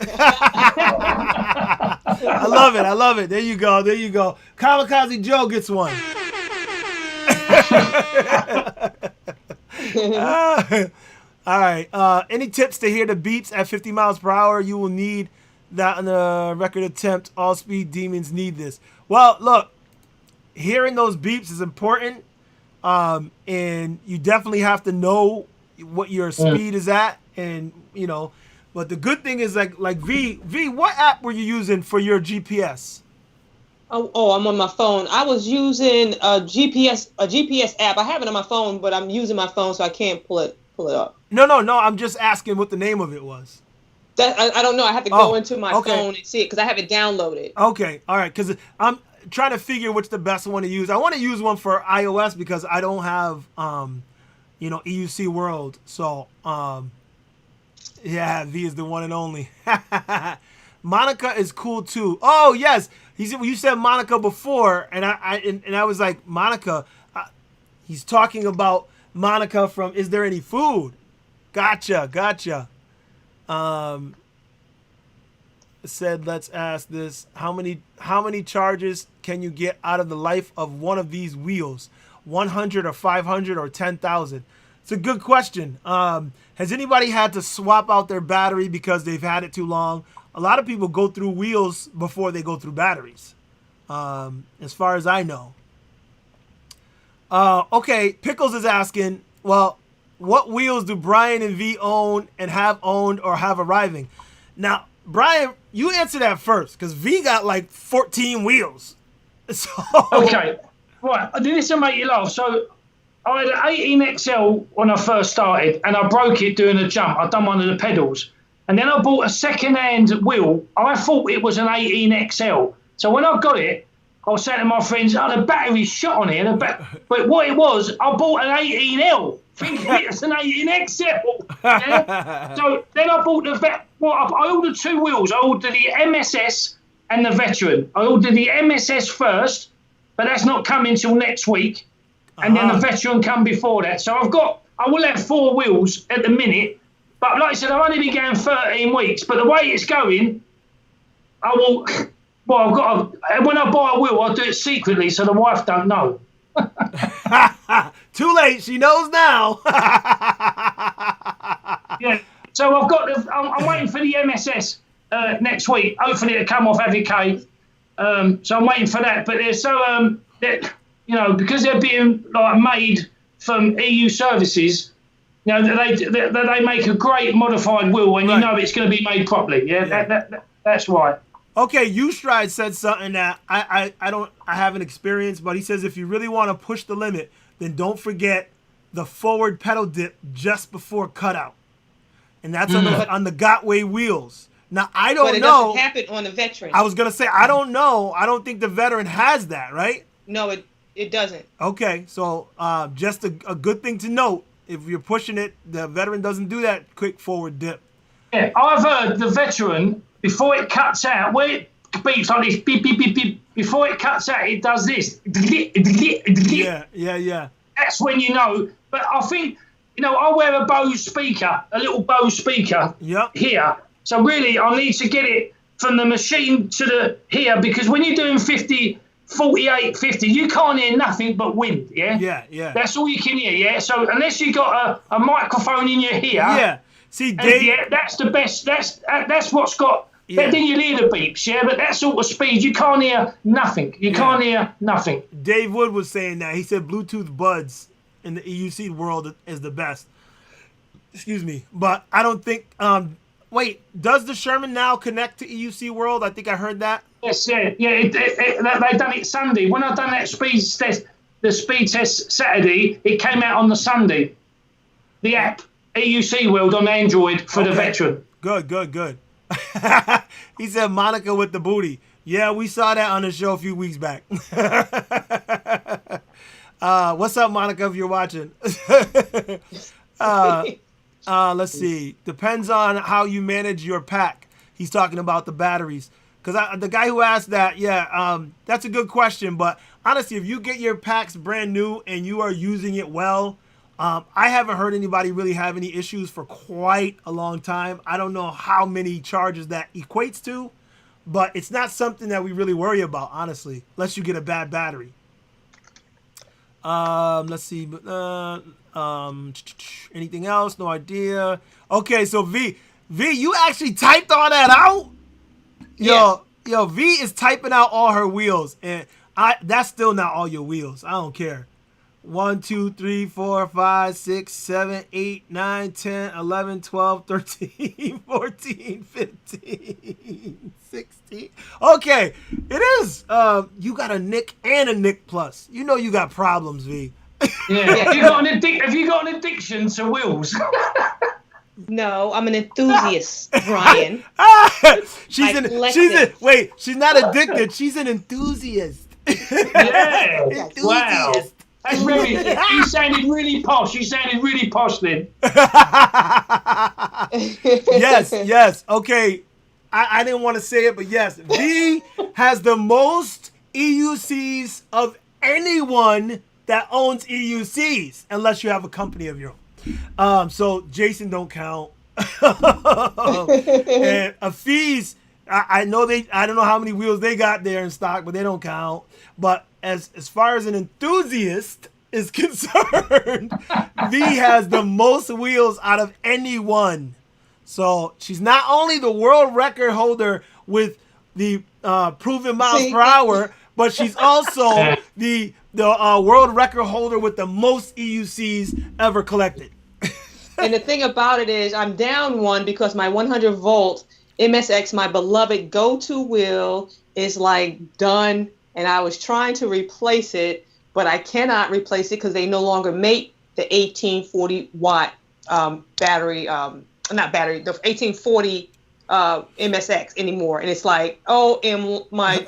I love it. There you go. Kamikaze Joe gets one. All right. Any tips to hear the beeps at 50 miles per hour? You will need that on the record attempt. All speed demons need this. Well, look, hearing those beeps is important, and you definitely have to know what your speed is at, and but the good thing is like V, what app were you using for your GPS? Oh, I'm on my phone. I was using a GPS app. I have it on my phone, but I'm using my phone, so I can't pull it up. No. I'm just asking what the name of it was. I don't know. I have to go into my phone and see it because I have it downloaded. Okay, all right. Because I'm trying to figure which the best one to use. I want to use one for iOS because I don't have EUC World. So yeah, V is the one and only. Monica is cool too. Oh yes, you said Monica before, and I was like, Monica. He's talking about Monica from Is There Any Food? Gotcha. Said, let's ask this: How many charges can you get out of the life of one of these wheels? 100 or 500 or 10,000? It's a good question. Has anybody had to swap out their battery because they've had it too long? A lot of people go through wheels before they go through batteries, as far as I know. Okay, Pickles is asking, well, what wheels do Brian and V own and have owned or have arriving? Now, Brian, you answer that first, because V got like 14 wheels. So... Okay, right. This will make you laugh. So I had an 18XL when I first started, and I broke it doing a jump. I'd done one of the pedals. And then I bought a second-hand wheel. I thought it was an 18XL. So when I got it, I was saying to my friends, the battery's shot on here. But what it was, I bought an 18L, thinking it was an 18XL. Yeah? So then I bought I ordered two wheels. I ordered the MSS and the Veteran. I ordered the MSS first, but that's not coming till next week. And then the Veteran come before that. So I will have four wheels at the minute. But like I said, I've only been going 13 weeks. But the way it's going, I will... Well, when I buy a wheel, I'll do it secretly so the wife don't know. Too late. She knows now. Yeah. So I'm waiting for the MSS next week. Hopefully it'll come off AVK. So I'm waiting for that. But they're so because they're being made from EU services, they make a great modified wheel, and right. It's going to be made properly. Yeah. That's why. Okay, Ustride said something that I haven't experienced, but he says if you really want to push the limit, then don't forget the forward pedal dip just before cutout, and that's on the Gotway wheels. Now I don't know. But it doesn't happen on the Veteran. I was gonna say I don't know. I don't think the Veteran has that, right? No, it doesn't. Okay, so just a good thing to note: if you're pushing it, the Veteran doesn't do that quick forward dip. Yeah, I've heard the Veteran. Before it cuts out, where it beeps like this, beep, beep, beep, beep, before it cuts out, it does this. Yeah. That's when you know. But I think, I wear a Bose speaker, a little Bose speaker here. So really, I need to get it from the machine to the here, because when you're doing 50, 48, 50, you can't hear nothing but wind, Yeah. That's all you can hear, yeah? So unless you got a microphone in your ear. Yeah. See, Dave... Yeah, that's the best. That's what's got... Yeah. Then you'll hear the beeps, yeah? But that sort of speed, you can't hear nothing. You can't hear nothing. Dave Wood was saying that. He said Bluetooth buds in the EUC world is the best. Excuse me. But I don't think... wait, does the Sherman now connect to EUC World? I think I heard that. Yes, yeah. They done it Sunday. When I done that speed test, the speed test Saturday, it came out on the Sunday. The app, EUC World on Android for the veteran. Good. He said Monica with the booty. Yeah, we saw that on the show a few weeks back. What's up, Monica, if you're watching? Let's see. Depends on how you manage your pack. He's talking about the batteries. Because the guy who asked that, that's a good question. But honestly, if you get your packs brand new and you are using it well, I haven't heard anybody really have any issues for quite a long time. I don't know how many charges that equates to, but it's not something that we really worry about, honestly, unless you get a bad battery. Let's see. Anything else? No idea. Okay, so V, you actually typed all that out? Yo, V is typing out all her wheels, and that's still not all your wheels. I don't care. 1, 2, 3, 4, 5, 6, 7, 8, 9, 10, 11, 12, 13, 14, 15, 16. Okay, it is. You got a Nick and a Nick Plus. You know you got problems, V. Yeah. Have you got an addiction to wheels? No, I'm an enthusiast, Brian. She's not addicted. She's an enthusiast. Yeah. Enthusiast. Wow. That's you sounded really posh. Then. Yes. Okay. I didn't want to say it, but yes. V has the most EUCs of anyone that owns EUCs, unless you have a company of your own. So Jason don't count. And Afiz, I know I don't know how many wheels they got there in stock, but they don't count. But as far as an enthusiast is concerned, V has the most wheels out of anyone. So she's not only the world record holder with the proven miles per hour, but she's also the world record holder with the most EUCs ever collected. And the thing about it is I'm down one because my 100 volt MSX, my beloved go-to wheel, is like done. And I was trying to replace it, but I cannot replace it because they no longer make the 1840 watt battery, the 1840 MSX anymore. And it's like, what am I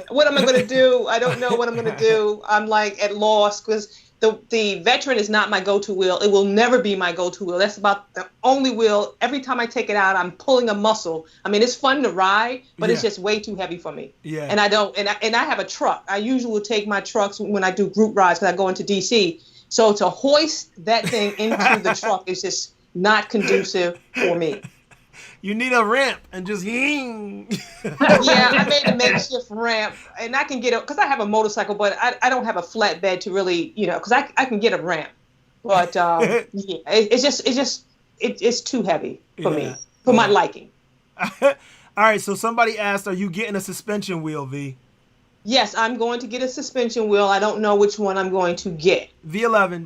going to do? I don't know what I'm going to do. I'm like at loss because the veteran is not my go-to wheel. It will never be my go-to wheel. That's about the only wheel. Every time I take it out, I'm pulling a muscle. I mean, it's fun to ride, but it's just way too heavy for me. Yeah. And I don't. And I have a truck. I usually will take my trucks when I do group rides because I go into DC. So to hoist that thing into the truck is just not conducive for me. You need a ramp and just ying. Yeah, I made a makeshift ramp, and I can get it because I have a motorcycle, but I don't have a flatbed to really, because I can get a ramp, but it's too heavy for me, for my liking. All right, so somebody asked, are you getting a suspension wheel, V? Yes, I'm going to get a suspension wheel. I don't know which one I'm going to get. V11.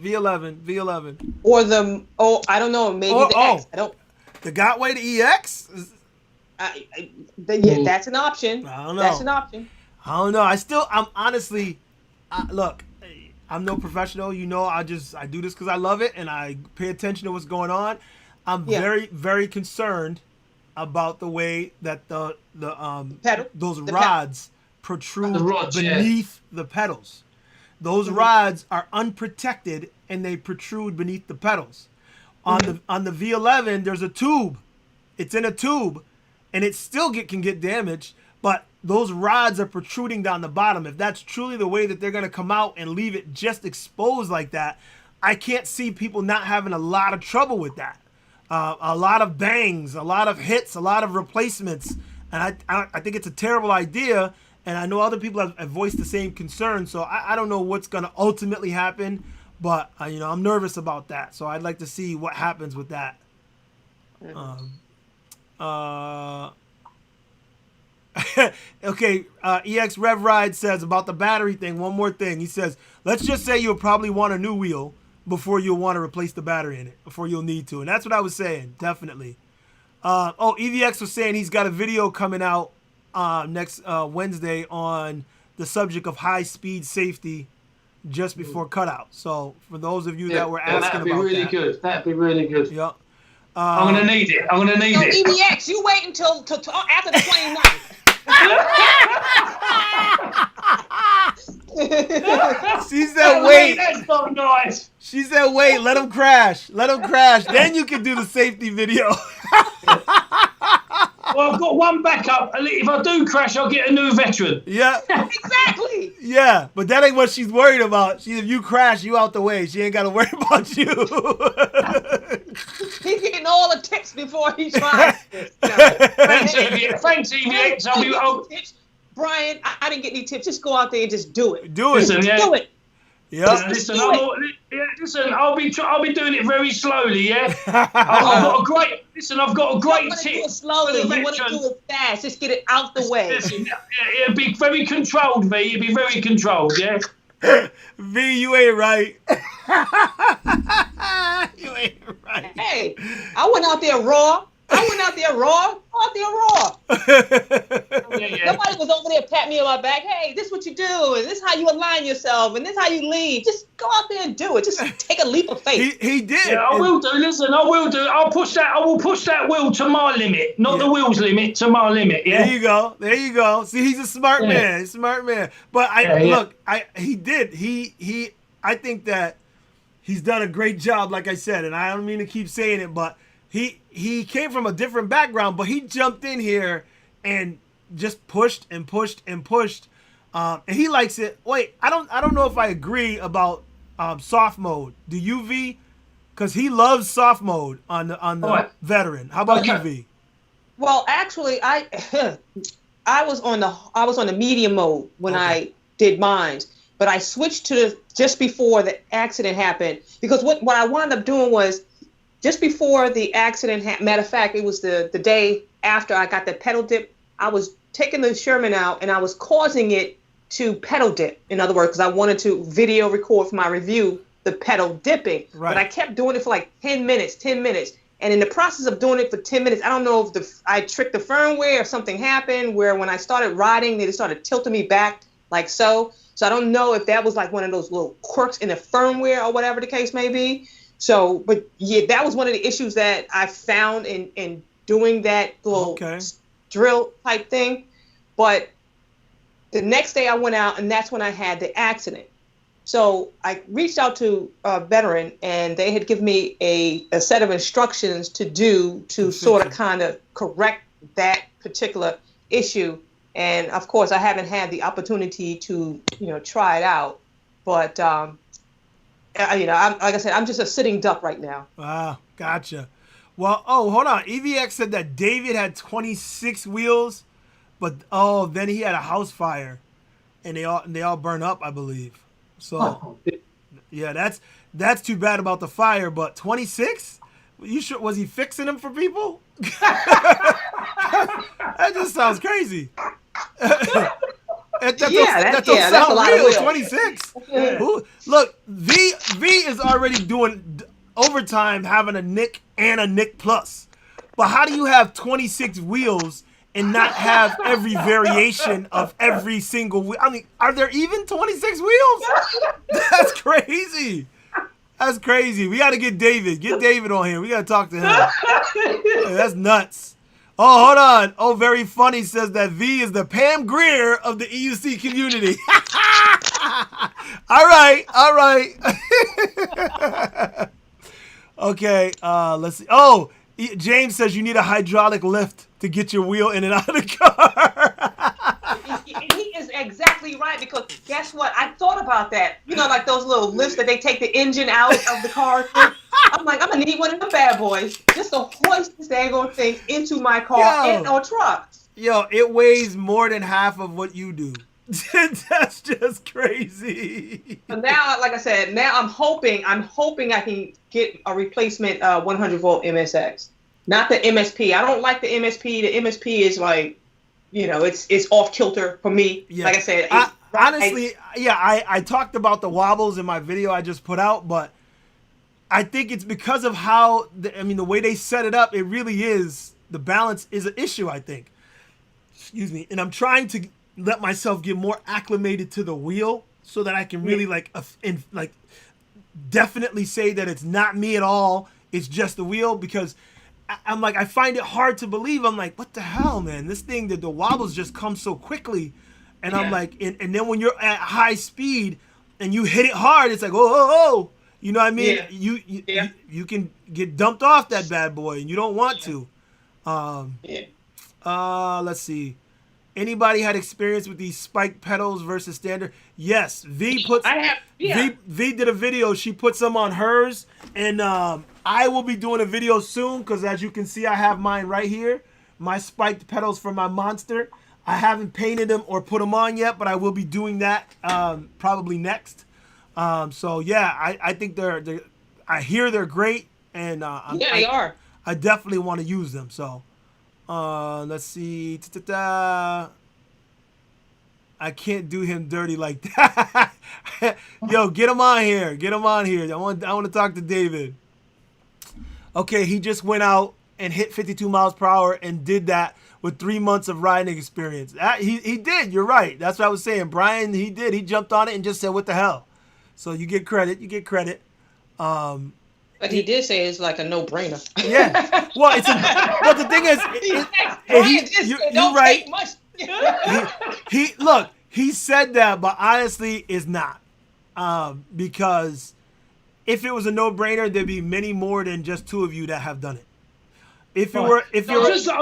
Or I don't know, maybe the X. I don't. The Gotway to EX? That's an option. I don't know. That's an option. I don't know. I'm honestly, look, I'm no professional. I do this because I love it and I pay attention to what's going on. I'm very, very concerned about the way that those rods protrude beneath the pedals. Those rods are unprotected and they protrude beneath the pedals. On the V11, there's a tube. It's in a tube, and it still can get damaged. But those rods are protruding down the bottom. If that's truly the way that they're going to come out and leave it just exposed like that, I can't see people not having a lot of trouble with that. A lot of bangs, a lot of hits, a lot of replacements. And I think it's a terrible idea. And I know other people have voiced the same concern. So I don't know what's going to ultimately happen. But, I'm nervous about that. So I'd like to see what happens with that. Okay, EX Rev Ride says about the battery thing, one more thing. He says, let's just say you'll probably want a new wheel before you'll want to replace the battery in it, before you'll need to. And that's what I was saying, definitely. EVX was saying he's got a video coming out next Wednesday on the subject of high-speed safety just before cutout. So for those of you that were asking about that. That'd be really good. That'd be really good. Yep. I'm going to need it. I'm going to need it. EVX, you wait until after the 29th. She said, wait. That's not nice. She said, wait, let him crash. Let him crash. Then you can do the safety video. Well, I've got one backup. If I do crash, I'll get a new veteran. Yeah. Exactly. Yeah, but that ain't what she's worried about. If you crash, you out the way. She ain't got to worry about you. He's getting all the tips before he tries. Thanks, EVX. Brian, I didn't get any tips. Just go out there and just do it. Do it. Listen, Do it. Yeah. Listen, I'll be doing it very slowly. Yeah. I've got a great tip. Do it slowly. You want to do it fast. Just get it out the way. Listen, it'll be very controlled, V. It'll be very controlled. Yeah. V, you ain't right. You ain't right. Hey, I went out there raw. Nobody was over there patting me on my back. Hey, this is what you do, and this is how you align yourself, and this is how you lead. Just go out there and do it. Just take a leap of faith. He did. Yeah, I will do. Listen, I will do. I will push that wheel to my limit, not the wheel's limit, to my limit. Yeah. There you go. See, he's a smart man. But he did. I think that he's done a great job, like I said, and I don't mean to keep saying it, but he came from a different background, but he jumped in here and just pushed and pushed and pushed, and he likes it. Wait, I don't know if I agree about soft mode. Do you, V? Because he loves soft mode on the veteran. How about you, V? Well, actually, I was on the medium mode when I did mine, but I switched to just before the accident happened, because what I wound up doing was, just before the accident, matter of fact, it was the day after I got the pedal dip, I was taking the Sherman out and I was causing it to pedal dip. In other words, because I wanted to video record for my review the pedal dipping. Right. But I kept doing it for like 10 minutes. And in the process of doing it for 10 minutes, I don't know if I tricked the firmware or something happened where when I started riding, they just started tilting me back like so. So I don't know if that was like one of those little quirks in the firmware or whatever the case may be. So, but yeah, that was one of the issues that I found in doing that little drill type thing. But the next day I went out, and that's when I had the accident. So I reached out to a veteran, and they had given me a set of instructions to sort of kind of correct that particular issue. And of course, I haven't had the opportunity to, try it out. But like I said, I'm just a sitting duck right now. Wow, gotcha. Well, hold on. EVX said that David had 26 wheels, but then he had a house fire, and they all burned up, I believe. So, yeah, that's too bad about the fire. But 26? You sure? Was he fixing them for people? That just sounds crazy. That's a lot real. 26. Yeah. Look, V is already doing overtime, having a Nick and a Nick Plus. But how do you have 26 wheels and not have every variation of every single wheel? I mean, are there even 26 wheels? That's crazy. That's crazy. We got to get David. Get David on here. We got to talk to him. Hey, that's nuts. Oh, hold on. Oh, very funny says that V is the Pam Grier of the EUC community. All right. Okay, let's see. Oh, James says you need a hydraulic lift to get your wheel in and out of the car. absolutely right, because guess what? I thought about that. You know, like those little lifts that they take the engine out of the car with. I'm like, I'm gonna need one of the bad boys just to hoist this daggone thing into my car and or truck. Yo, it weighs more than half of what you do. That's just crazy. So now, like I said, now I'm hoping I can get a replacement 100 volt MSX, not the MSP. I don't like the MSP. The MSP is like, you know, it's off kilter for me. Yeah. Like I said, honestly, I talked about the wobbles in my video I just put out, but I think it's because of how the way they set it up. It really is, the balance is an issue, I think. Excuse me, and I'm trying to let myself get more acclimated to the wheel so that I can really definitely say that it's not me at all. It's just the wheel, because I'm like, I find it hard to believe. I'm like, what the hell, man? This thing, the wobbles just come so quickly. And I'm like, and then when you're at high speed and you hit it hard, it's like, oh. You know what I mean? Yeah. You can get dumped off that bad boy, and you don't want to. Let's see. Anybody had experience with these spiked pedals versus standard? Yes. V did a video. She put some on hers, and I will be doing a video soon, because as you can see, I have mine right here. My spiked pedals for my Monster. I haven't painted them or put them on yet, but I will be doing that probably next. So yeah, I think I hear they're great, and they are. I definitely want to use them. So. Let's see. I can't do him dirty like that. Yo, get him on here. I want to talk to David. Okay, he just went out and hit 52 miles per hour and did that with 3 months of riding experience. He did. You're right. That's what I was saying. Brian, he did. He jumped on it and just said, "What the hell?" So you get credit. But he did say it's like a no-brainer. Yeah. Well, but the thing is, you're right. He said that, but honestly, is not. Because if it was a no-brainer, there'd be many more than just two of you that have done it. I'm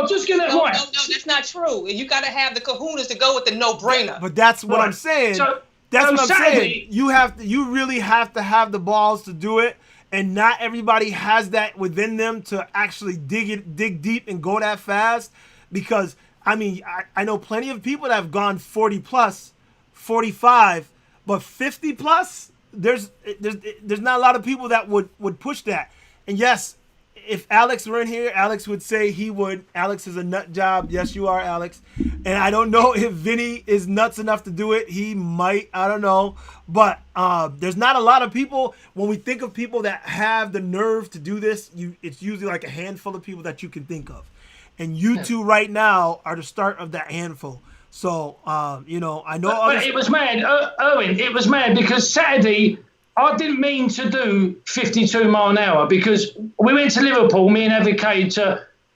just gonna. No, that's not true. You got to have the kahunas to go with the no-brainer. But that's what I'm saying. That's what I'm saying. You really have to have the balls to do it. And not everybody has that within them to actually dig deep and go that fast. Because, I know plenty of people that have gone 40 plus, 45, but 50 plus, there's not a lot of people that would push that. And yes, if Alex were in here, Alex would say he would. Alex is a nut job. Yes, you are, Alex. And I don't know if Vinny is nuts enough to do it. He might. I don't know. But there's not a lot of people. When we think of people that have the nerve to do this, it's usually like a handful of people that you can think of. And you two right now are the start of that handful. So, I know. But it was mad, Erwin. It was mad because Saturday, I didn't mean to do 52 mile an hour, because we went to Liverpool, me and Avocade,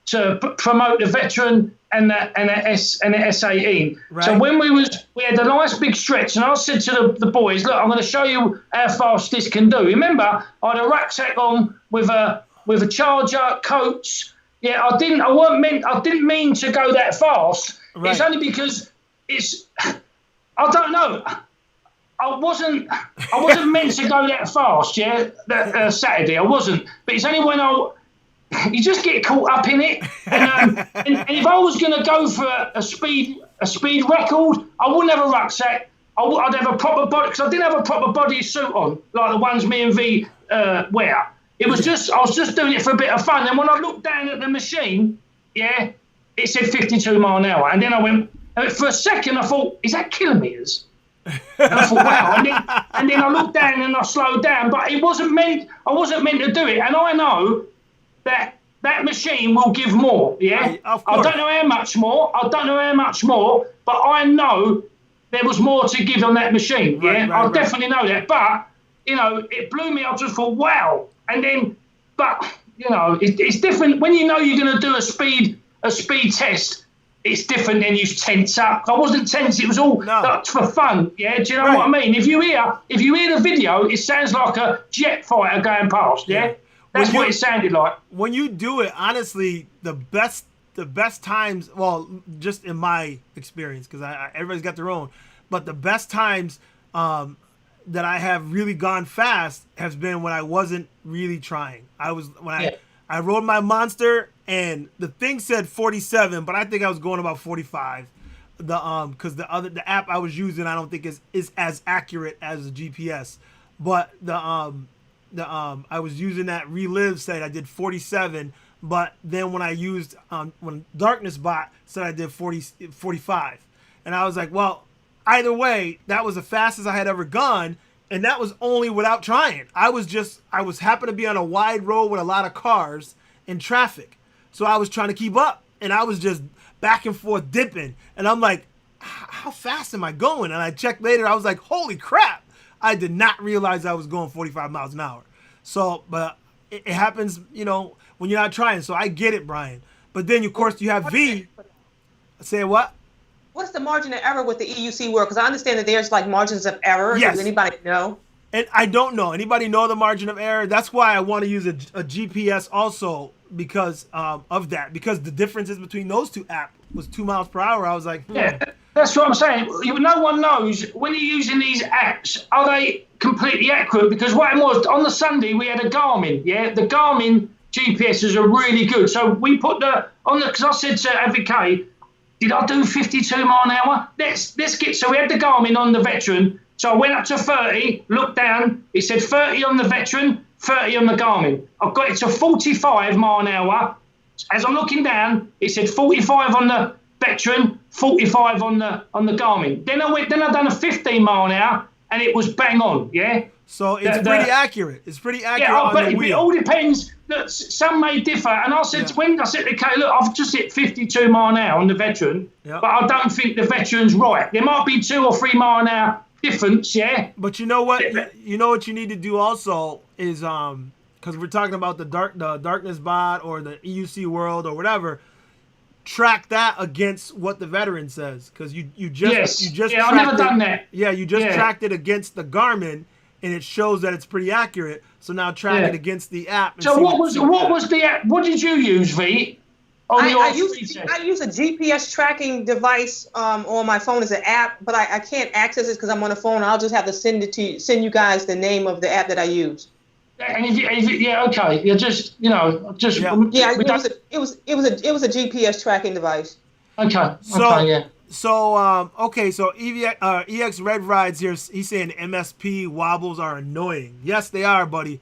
to promote the veteran and the S18. Right. So when we had a nice big stretch, and I said to the boys, look, I'm going to show you how fast this can do. Remember, I had a rucksack on with a charger, coats. Yeah, I didn't mean to go that fast. Right. It's only because I don't know. I wasn't meant to go that fast, yeah, that Saturday. I wasn't. But it's only when you just get caught up in it. And if I was going to go for a speed record, I wouldn't have a rucksack. I'd have a proper body, because I didn't have a proper body suit on, like the ones me and V wear. I was just doing it for a bit of fun. And when I looked down at the machine, yeah, it said 52 mile an hour. And then I went, for a second, I thought, is that kilometres? And I thought, wow. And then I looked down and I slowed down, but I wasn't meant to do it. And I know that machine will give more, yeah? Right, I don't know how much more, but I know there was more to give on that machine, yeah? I definitely know that. But, it blew me. I just thought, wow. And then, it's different. When you know you're going to do a speed test, it's different than you tense up. I wasn't tense. It was all for fun. Yeah, do you know what I mean? If you hear the video, it sounds like a jet fighter going past. Yeah, that's what it sounded like. When you do it, honestly, the best times. Well, just in my experience, because everybody's got their own. But the best times that I have really gone fast has been when I wasn't really trying. I rode my monster and the thing said 47, but I think I was going about 45. Because the app I was using I don't think is as accurate as the GPS. But I was using that Relive site, I did 47. But then when I used when Darkness Bot said I did 45, and I was like, well, either way, that was the fastest I had ever gone, and that was only without trying. I was happened to be on a wide road with a lot of cars and traffic, so I was trying to keep up, and I was just back and forth dipping, and I'm like, how fast am I going? And I checked later, I was like, holy crap! I did not realize I was going 45 miles an hour. So, but it happens, when you're not trying. So I get it, Brian. But then, of course, you have V. Say what? What's the margin of error with the EUC world? Because I understand that there's like margins of error. Yes. Does anybody know? And I don't know. Anybody know the margin of error? That's why I want to use a GPS also because of that. Because the differences between those two apps was 2 miles per hour. I was like, Yeah, that's what I'm saying. No one knows when you're using these apps, are they completely accurate? Because what happened was on the Sunday we had a Garmin. Yeah, the Garmin GPSs are really good. So we put because I said to Advocate, did I do 52 mile an hour? Let's get. So we had the Garmin on the Veteran. So I went up to 30, looked down. It said 30 on the Veteran, 30 on the Garmin. I've got it to 45 mile an hour. As I'm looking down, it said 45 on the Veteran, 45 on the Garmin. Then I done a 15 mile an hour, and it was bang on. Yeah. So it's pretty accurate. It's pretty accurate on the wheel. It all depends. Look, some may differ. And I said, when I said, okay, look, I've just hit 52 mile an hour on the Veteran, but I don't think the Veteran's right. There might be 2 or 3 mile an hour difference, yeah. But you know what? You know what you need to do also is because we're talking about the Darkness Bot or the EUC World or whatever. Track that against what the Veteran says, because you just I've never done that. Yeah, you just tracked it against the Garmin, and it shows that it's pretty accurate. So now track it against the app. And so what was the app? What did you use, V? I use a GPS tracking device on my phone as an app, but I can't access it because I'm on the phone. I'll just have to send you guys the name of the app that I use. And okay. It was a GPS tracking device. Okay. So EX Red Rides here. He's saying MSP wobbles are annoying. Yes, they are, buddy.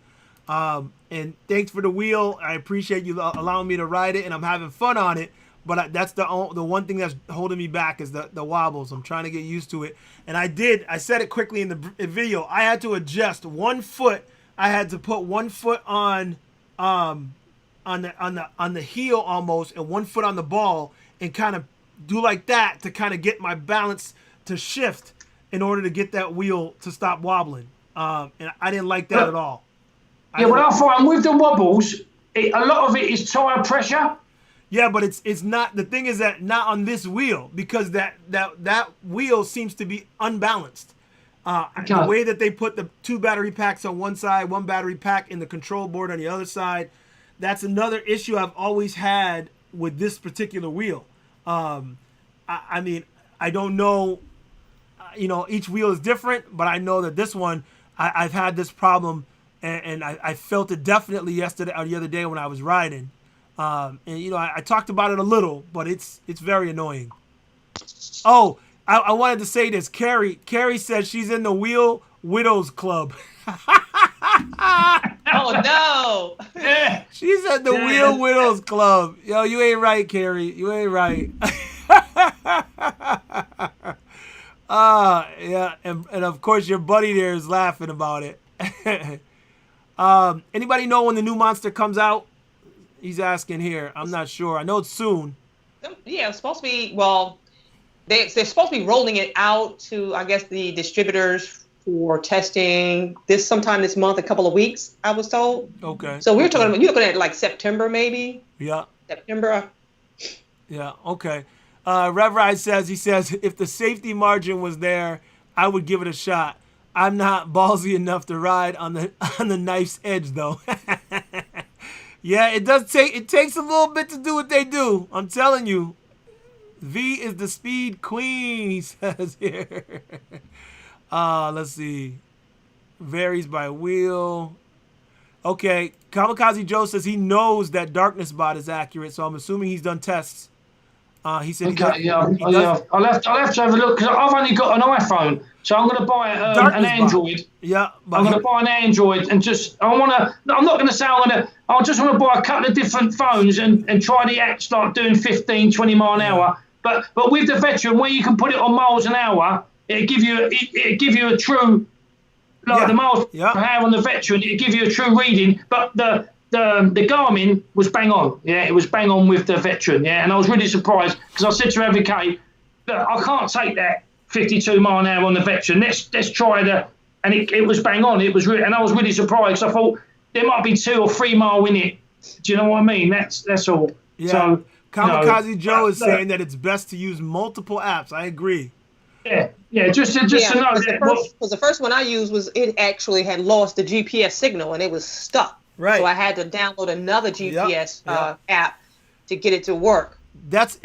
And thanks for the wheel. I appreciate you allowing me to ride it, and I'm having fun on it. But that's the one thing that's holding me back is the wobbles. I'm trying to get used to it, and I said it quickly in the video. I had to adjust 1 foot. I had to put 1 foot on the heel almost, and 1 foot on the ball, and kind of do like that to kind of get my balance to shift in order to get that wheel to stop wobbling. And I didn't like that at all. I find with the wobbles, a lot of it is tire pressure. Yeah, but it's not. The thing is that not on this wheel, because that wheel seems to be unbalanced. The way that they put the 2 battery packs on one side, 1 battery pack in the control board on the other side, that's another issue I've always had with this particular wheel. I mean, I don't know, each wheel is different, but I know that this one, I've had this problem, and I felt it definitely yesterday or the other day when I was riding. I talked about it a little, but it's very annoying. Oh, I wanted to say this. Carrie says she's in the Wheel Widows Club. Oh, no. She's at the Wheel Widows Club. Yo, you ain't right, Carrie. You ain't right. Yeah, and of course your buddy there is laughing about it. Anybody know when the new monster comes out? He's asking here. I'm not sure. I know it's soon. Yeah, it's supposed to be, they're supposed to be rolling it out to, I guess, the distributors for testing sometime this month, a couple of weeks, I was told. Okay. So you're looking at like September, maybe? Yeah. September. Yeah, okay. Rev Ride says, if the safety margin was there, I would give it a shot. I'm not ballsy enough to ride on the knife's edge, though. Yeah, it takes a little bit to do what they do. I'm telling you. V is the speed queen, he says here. Let's see. Varies by wheel. Okay, Kamikaze Joe says he knows that Darkness Bot is accurate, so I'm assuming he's done tests. He said Okay, I'll have to have a look because I've only got an iPhone, so I'm going to buy an Android. Yeah, I'm going to buy an Android and I'm not going to say I just want to buy a couple of different phones and try the app, start doing 15, 20 mile an hour. But with the Veteran, where you can put it on miles an hour, it'll give you a true, the miles per hour on the Veteran, it'll give you a true reading. But the Garmin was bang on. Yeah, it was bang on with the Veteran. Yeah, and I was really surprised because I said to Advocate, look, I can't take that 52 mile an hour on the Veteran. Let's try and it was bang on. It was and I was really surprised. I thought there might be 2 or 3 mile in it. Do you know what I mean? That's all. Yeah. So Kamikaze Joe is saying that it's best to use multiple apps. I agree. Yeah. Just to know that. Because the first one I used it actually had lost the GPS signal and it was stuck. Right. So I had to download another GPS app to get it to work. That's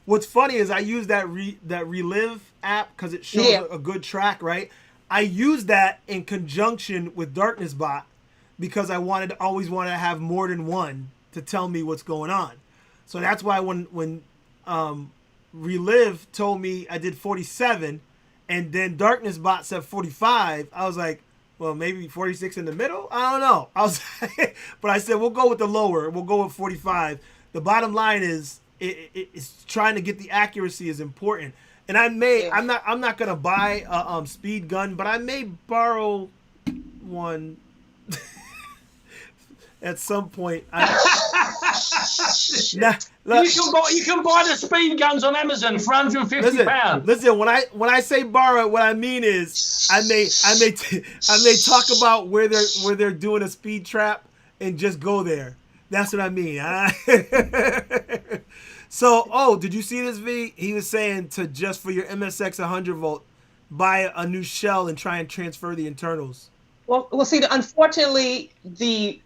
what's funny is I use that Relive app because it shows a good track, right? I use that in conjunction with Darkness Bot because I always wanted to have more than one to tell me what's going on. So that's why when Relive told me I did 47 and then Darkness Bot said 45, I was like, well, maybe 46 in the middle? I don't know. But I said, we'll go with the lower. We'll go with 45. The bottom line is it's trying to get the accuracy is important. And I'm not going to buy a speed gun, but I may borrow one at some point. You can buy the speed guns on Amazon for £150. Listen, when I say borrow, what I mean is I may talk about where they're doing a speed trap and just go there. That's what I mean. So, did you see this, V? He was saying to just for your MSX 100 volt, buy a new shell and try and transfer the internals. Well, see, unfortunately, the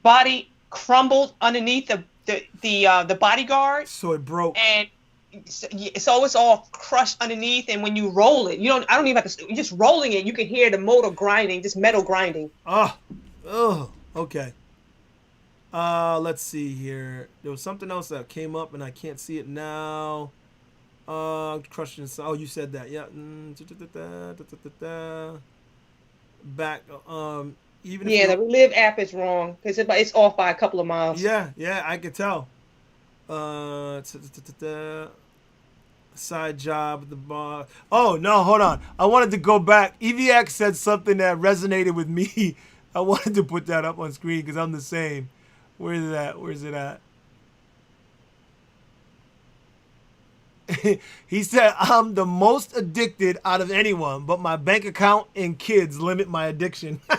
body crumbled underneath the bodyguard. So it broke. And so it's all crushed underneath. And when you roll it, I don't even have to. You're just rolling it. You can hear the motor grinding, just metal grinding. Oh, okay. Let's see here. There was something else that came up and I can't see it now. Crushing. Oh, you said that. Yeah. Back. Even if the Relive app is wrong because it's off by a couple of miles. Yeah, I could tell. Side job at the bar. Oh no, hold on. I wanted to go back. EVX said something that resonated with me. I wanted to put that up on screen because I'm the same. Where is that? Where's it at? He said, I'm the most addicted out of anyone, but my bank account and kids limit my addiction. Yo,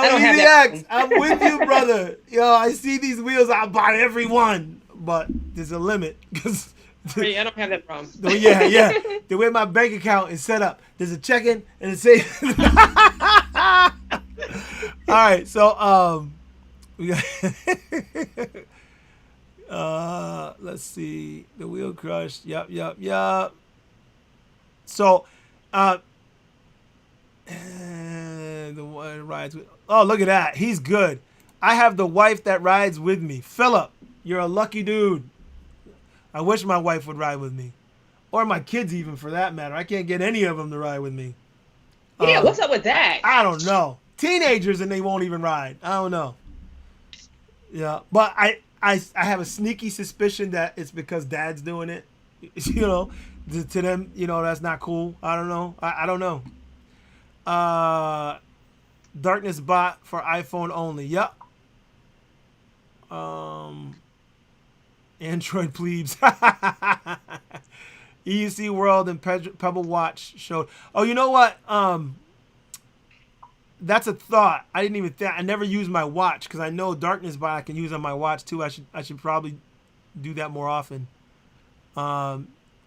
EVX, I'm with you, brother. Yo, I see these wheels, I'll buy every one, but there's a limit. I don't have that problem. Yeah. The way my bank account is set up, there's a check-in and a save. All right, so we got let's see, the wheel crushed. Yep. So the one rides with. Oh, look at that, he's good. I have the wife that rides with me. Philip, you're a lucky dude. I wish my wife would ride with me, or my kids even for that matter. I can't get any of them to ride with me. Yeah, what's up with that? I don't know. Teenagers and they won't even ride. I don't know. Yeah, but I have a sneaky suspicion that it's because Dad's doing it. To them, that's not cool. I don't know. I don't know. Darkness Bot for iPhone only. Yep. Android plebes. EUC World and Pebble Watch showed. Oh, you know what? That's a thought. I didn't even think. I never use my watch because I know Darkness Bot I can use on my watch too. I should probably do that more often.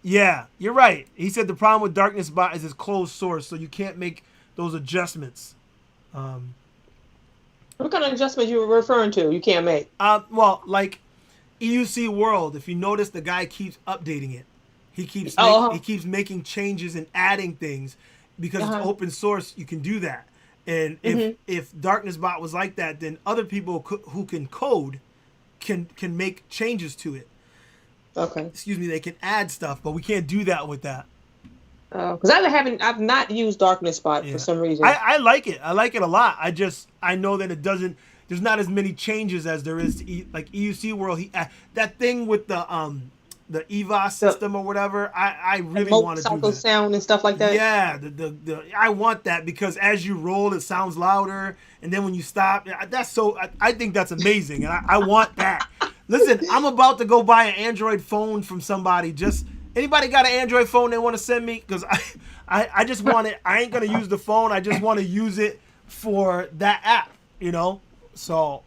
Yeah, you're right. He said the problem with Darkness Bot is it's closed source, so you can't make those adjustments. What kind of adjustments you were referring to? You can't make. Well, like EUC World, if you notice, the guy keeps updating it. He keeps he keeps making changes and adding things because it's open source. You can do that. And if DarknessBot was like that, then other people who can code can make changes to it. Okay. Excuse me, they can add stuff, but we can't do that with that. Because I've not used DarknessBot for some reason. I like it. I like it a lot. I know that it doesn't. There's not as many changes as there is to like EUC World. That thing with the EVOS system or whatever. I really want to do that. Sound and stuff like that. Yeah, I want that because as you roll, it sounds louder, and then when you stop, that's so. I think that's amazing, and I want that. Listen, I'm about to go buy an Android phone from somebody. Just anybody got an Android phone they want to send me? Because I just want it. I ain't gonna use the phone. I just want to use it for that app. You know. So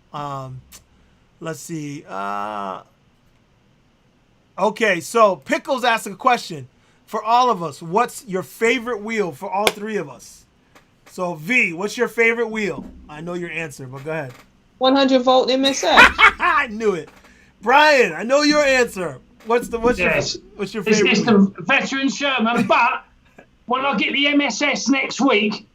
let's see. Okay, so Pickles asked a question for all of us. What's your favorite wheel for all three of us? So V, what's your favorite wheel? I know your answer, but go ahead. 100 volt MSS. I knew it. Brian, I know your answer. What's your favorite? It's the veteran Sherman, but when I get the MSS next week,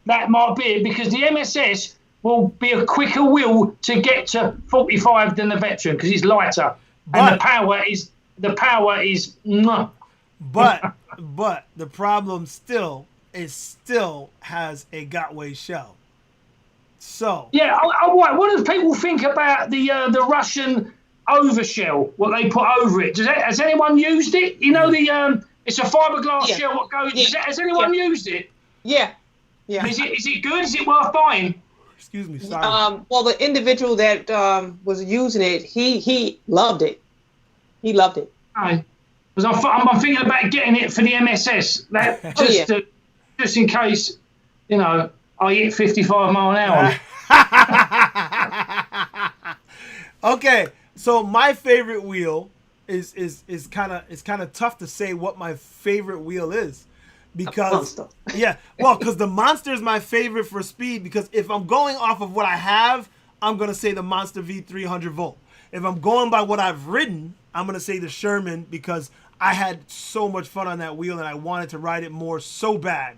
that might be it because the MSS will be a quicker wheel to get to 45 than the veteran because it's lighter, and the power is. But the problem still has a Gotway shell. So yeah, what do people think about the Russian overshell? What they put over it? Has anyone used it? You know it's a fiberglass shell. What goes? Yeah. Has anyone used it? Yeah. Is it good? Is it worth buying? Excuse me, sorry. Well, the individual that was using it, he loved it. He loved it. Because I'm thinking about getting it for the MSS. Just in case, I hit 55 mile an hour. Okay, so my favorite wheel is kind of tough to say what my favorite wheel is. Because because the Monster is my favorite for speed. Because if I'm going off of what I have, I'm gonna say the Monster V300 volt. If I'm going by what I've ridden, I'm gonna say the Sherman because I had so much fun on that wheel and I wanted to ride it more so bad.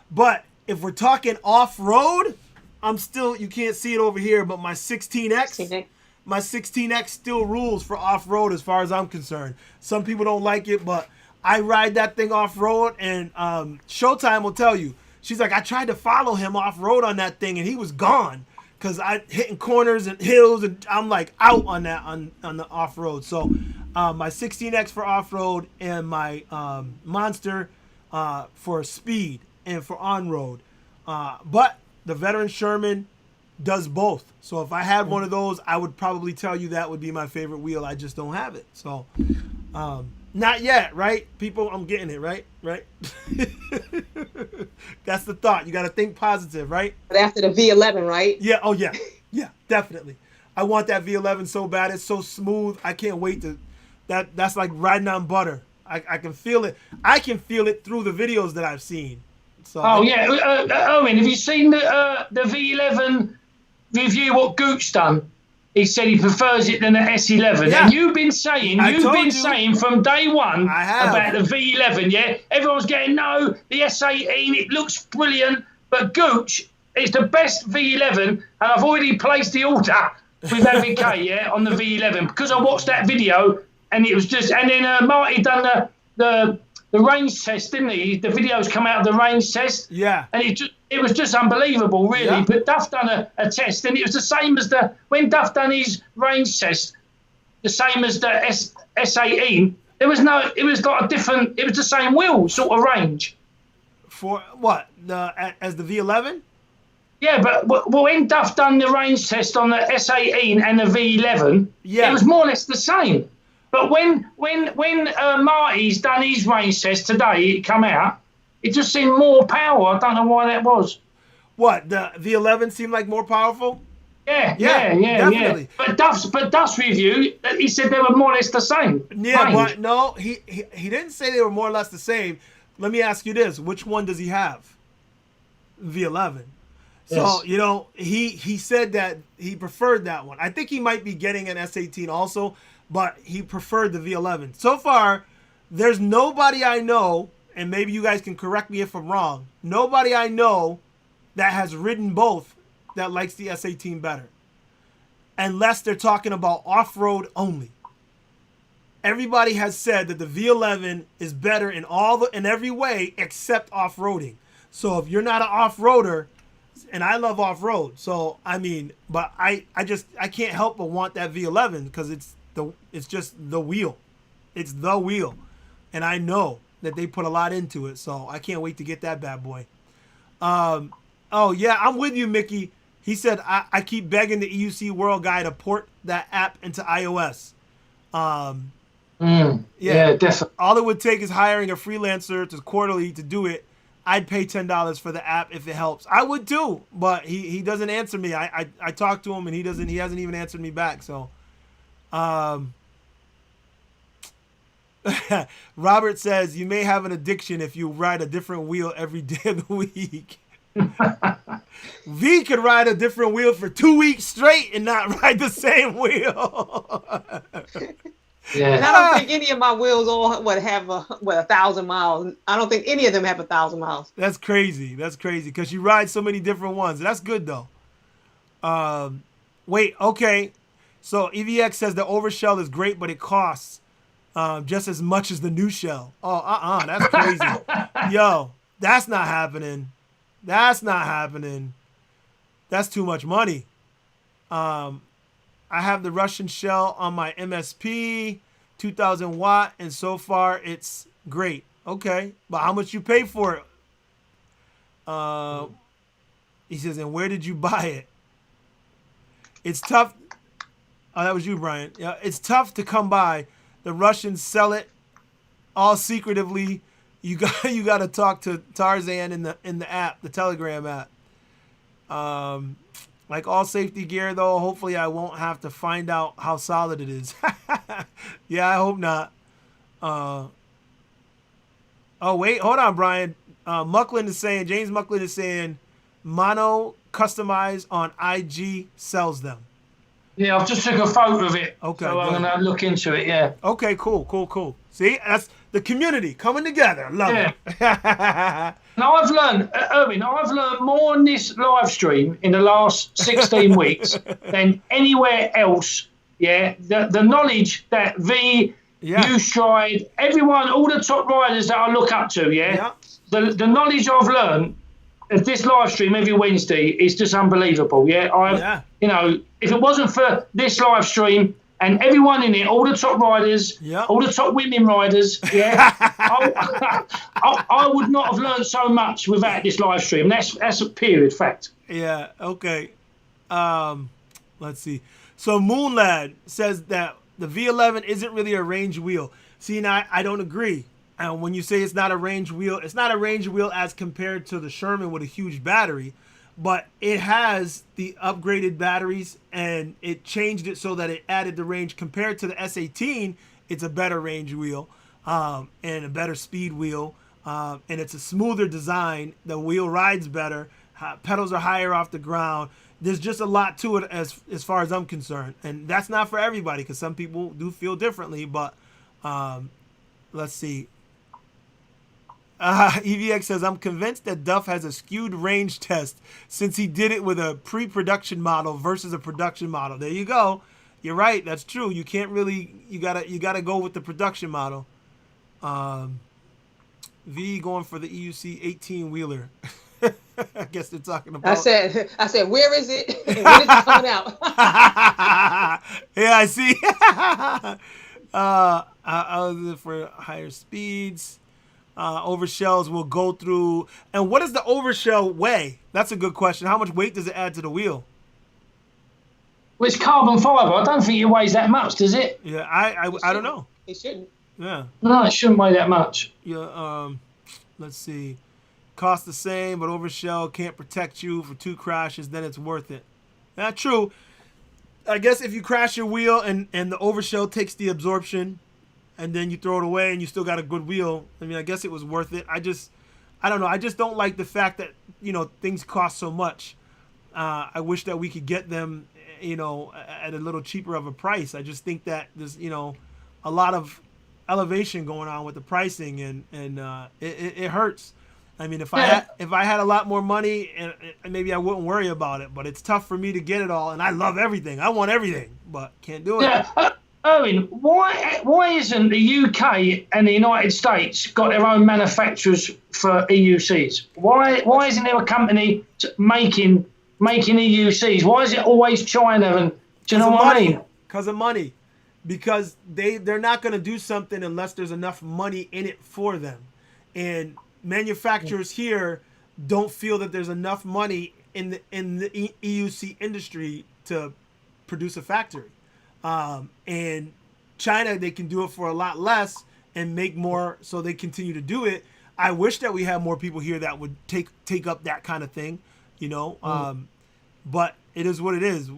But if we're talking off road, you can't see it over here, but my 16X still rules for off road as far as I'm concerned. Some people don't like it, but I ride that thing off-road, and Showtime will tell you. She's like, I tried to follow him off-road on that thing, and he was gone because I hitting corners and hills, and I'm like out on that on the off-road. So my 16X for off-road and my Monster for speed and for on-road. But the Veteran Sherman does both. So if I had one of those, I would probably tell you that would be my favorite wheel. I just don't have it. So... not yet, right? People, I'm getting it, right? Right? That's the thought. You got to think positive, right? But after the V11, right? Yeah. Oh, yeah. Yeah, definitely. I want that V11 so bad. It's so smooth. I can't wait to... That's like riding on butter. I can feel it. I can feel it through the videos that I've seen. So Owen, have you seen the V11 review what Gooch done? He said he prefers it than the S11. Yeah. And you've been saying from day one about the V11, yeah? Everyone's getting, the S18, it looks brilliant. But Gooch, it's the best V11, and I've already placed the order with AVK, yeah, on the V11. Because I watched that video, and it was just... And then Marty done the range test, didn't he? The videos come out of the range test. Yeah. And it was just unbelievable, really. Yeah. But Duff done a test, and it was the same as when Duff done his range test, the same as the S18. It was like a different. It was the same wheel sort of range. For what? As the V11? Yeah, but when Duff done the range test on the S18 and the V11, it was more or less the same. But when Marty's done his range test today, it come out. It just seemed more power. I don't know why that was. What, the V11 seemed like more powerful? Yeah, definitely. But Duff's review, he said they were more or less the same. Yeah, range. But no, he didn't say they were more or less the same. Let me ask you this: which one does he have? V11. So yes. he said that he preferred that one. I think he might be getting an S18 also, but he preferred the V11. So far, there's nobody I know, and maybe you guys can correct me if I'm wrong, nobody I know that has ridden both that likes the S18 better. Unless they're talking about off-road only. Everybody has said that the V11 is better in every way except off-roading. So if you're not an off-roader, and I love off-road, so I mean, but I can't help but want that V11 because it's just the wheel. It's the wheel. And I know that they put a lot into it, so I can't wait to get that bad boy. Oh yeah, I'm with you, Mickey. He said I keep begging the EUC World Guy to port that app into iOS. Yeah, definitely. All it would take is hiring a freelancer to quarterly to do it. I'd pay $10 for the app if it helps. I would too, but he doesn't answer me. I talked to him and he hasn't even answered me back. So, Robert says you may have an addiction if you ride a different wheel every day of the week. V could ride a different wheel for 2 weeks straight and not ride the same wheel. Yeah. And I don't think any of my wheels all have 1,000 miles. I don't think any of them have 1,000 miles. That's crazy. That's crazy because you ride so many different ones. That's good though. Wait, okay. So EVX says the overshell is great, but it costs just as much as the new shell. Oh, that's crazy. Yo, that's not happening. That's not happening. That's too much money. I have the Russian shell on my MSP, 2,000 watt, and so far it's great. Okay, but how much you pay for it? He says, and where did you buy it? It's tough. Oh, that was you, Brian. Yeah, it's tough to come by. The Russians sell it all secretively. You got to talk to Tarzan in the app, the Telegram app. Like all safety gear, though, hopefully I won't have to find out how solid it is. Yeah, I hope not. Oh, wait. Hold on, Brian. James Mucklin is saying, Mono customized on IG sells them. Yeah, I've just took a photo of it. Okay, so I'm going to look into it, yeah. Okay, cool. See, that's the community coming together. Love it. Now, I've learned, Erwin, more in this live stream in the last 16 weeks than anywhere else. Yeah, the knowledge that you Stride, everyone, all the top riders that I look up to, the knowledge I've learned of this live stream every Wednesday is just unbelievable. Yeah, you know, if it wasn't for this live stream and everyone in it, all the top riders, all the top women riders, I would not have learned so much without this live stream. That's a period fact. Yeah. Okay. Let's see. So Moonlad says that the V11 isn't really a range wheel. See, now I don't agree. And when you say it's not a range wheel, it's not a range wheel as compared to the Sherman with a huge battery, but it has the upgraded batteries and it changed it so that it added the range. Compared to the S18, it's a better range wheel and a better speed wheel, and it's a smoother design. The wheel rides better. Pedals are higher off the ground. There's just a lot to it as far as I'm concerned, and that's not for everybody because some people do feel differently. But let's see. EVX says, I'm convinced that Duff has a skewed range test since he did it with a pre-production model versus a production model. There you go. You're right. That's true. You can't really, you gotta go with the production model. V going for the EUC 18 wheeler. I guess they're talking about. I said, where is it? And when is it coming out? Yeah, I see. I was for higher speeds. Overshells will go through. And what does the overshell weigh? That's a good question. How much weight does it add to the wheel? Well, it's carbon fiber. I don't think it weighs that much, does it? Yeah, I don't know. It shouldn't. Yeah. No, it shouldn't weigh that much. Yeah. Let's see. Cost the same, but overshell can't protect you for 2 crashes. Then it's worth it. Not true. I guess if you crash your wheel and the overshell takes the absorption, and then you throw it away and you still got a good wheel, I mean, I guess it was worth it. I don't know. I just don't like the fact that, things cost so much. I wish that we could get them at a little cheaper of a price. I just think that there's a lot of elevation going on with the pricing, and it hurts. I mean, if I had a lot more money, and maybe I wouldn't worry about it. But it's tough for me to get it all, and I love everything. I want everything, but can't do it. Yeah, Owen, why isn't the UK and the United States got their own manufacturers for EUCs? Why isn't there a company making EUCs? Why is it always China? And do you know what I mean? Because of money. Because they're not going to do something unless there's enough money in it for them. And manufacturers here don't feel that there's enough money in the EUC industry to produce a factory. And China, they can do it for a lot less and make more, so they continue to do it. I wish that we had more people here that would take up that kind of thing, but it is what it is.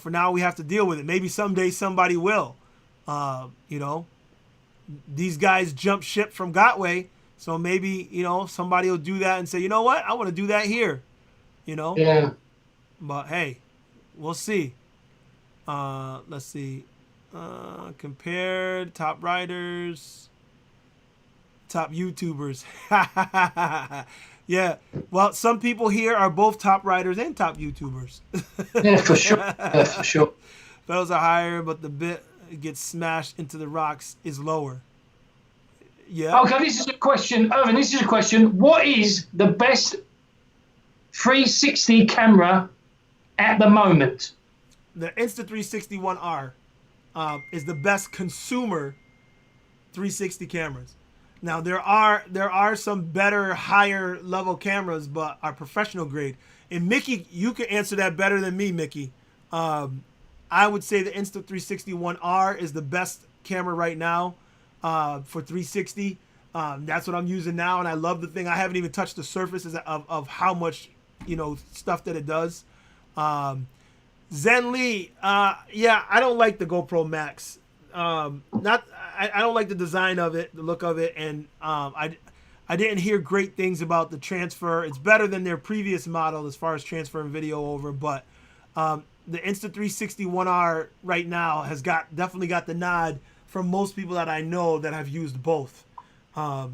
For now we have to deal with it. Maybe someday somebody will. These guys jump ship from Gotway, so maybe somebody will do that and say, you know what, I want to do that here. Yeah. But hey, we'll see. Let's see. Compared top writers, top YouTubers. Yeah. Well, some people here are both top writers and top YouTubers. Yeah, for sure. Yeah, for sure. Fellows are higher, but the bit gets smashed into the rocks is lower. Yeah. Okay, this is a question, Irvin. This is a question. What is the best 360 camera at the moment? The Insta360 ONE-R is the best consumer 360 cameras. Now there are some better, higher level cameras, but are professional grade. And Mickey, you can answer that better than me, Mickey. I would say the Insta360 ONE-R is the best camera right now for 360. That's what I'm using now, and I love the thing. I haven't even touched the surface of how much stuff that it does. Zen Lee, yeah, I don't like the GoPro Max. I don't like the design of it, the look of it, and I didn't hear great things about the transfer. It's better than their previous model as far as transferring video over, but the Insta360 ONE-R right now has definitely got the nod from most people that I know that have used both. Hold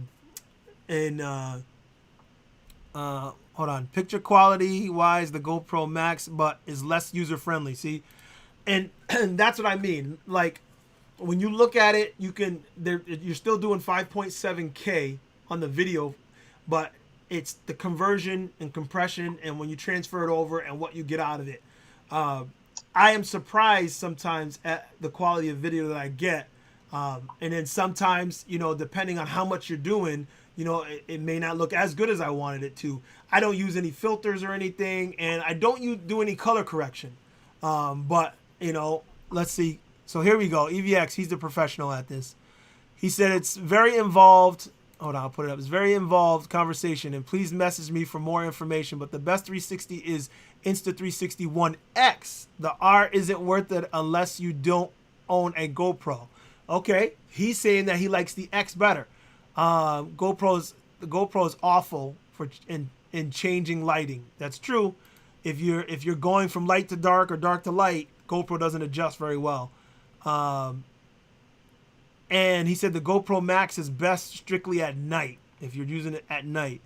on, picture quality wise, the GoPro Max, but is less user friendly. See, and that's what I mean. Like when you look at it, you're still doing 5.7K on the video, but it's the conversion and compression, and when you transfer it over and what you get out of it. I am surprised sometimes at the quality of video that I get, and then sometimes depending on how much you're doing. It may not look as good as I wanted it to. I don't use any filters or anything, and I don't do any color correction. But let's see. So here we go. EVX, he's the professional at this. He said it's very involved. Hold on, I'll put it up. It's very involved conversation, and please message me for more information. But the best 360 is Insta360 ONE-X. The R isn't worth it unless you don't own a GoPro. Okay, he's saying that he likes the X better. The GoPro is awful in changing lighting. That's true. If you're going from light to dark or dark to light, GoPro doesn't adjust very well. And he said the GoPro Max is best strictly at night if you're using it at night.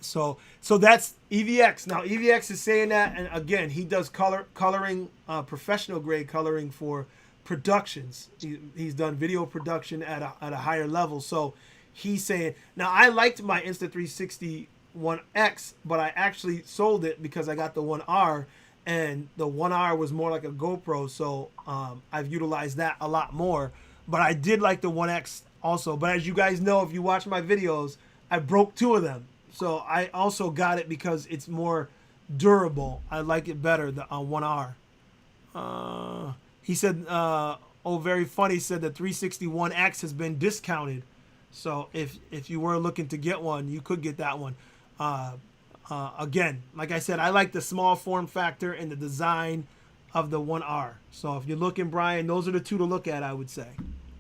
So that's EVX. Now EVX is saying that, and again, he does coloring, professional grade coloring for productions. He's done video production at a higher level. So he's saying, now I liked my Insta360 ONE-X, but I actually sold it because I got the ONE-R, and the ONE-R was more like a GoPro. So I've utilized that a lot more, but I did like the ONE-X also. But as you guys know, if you watch my videos, I broke 2 of them. So I also got it because it's more durable. I like it better, the ONE-R. He said, very funny, said the 360 ONE-X has been discounted. So if you were looking to get one, you could get that one. Again, like I said, I like the small form factor and the design of the ONE-R. So if you're looking, Brian, those are the 2 to look at, I would say.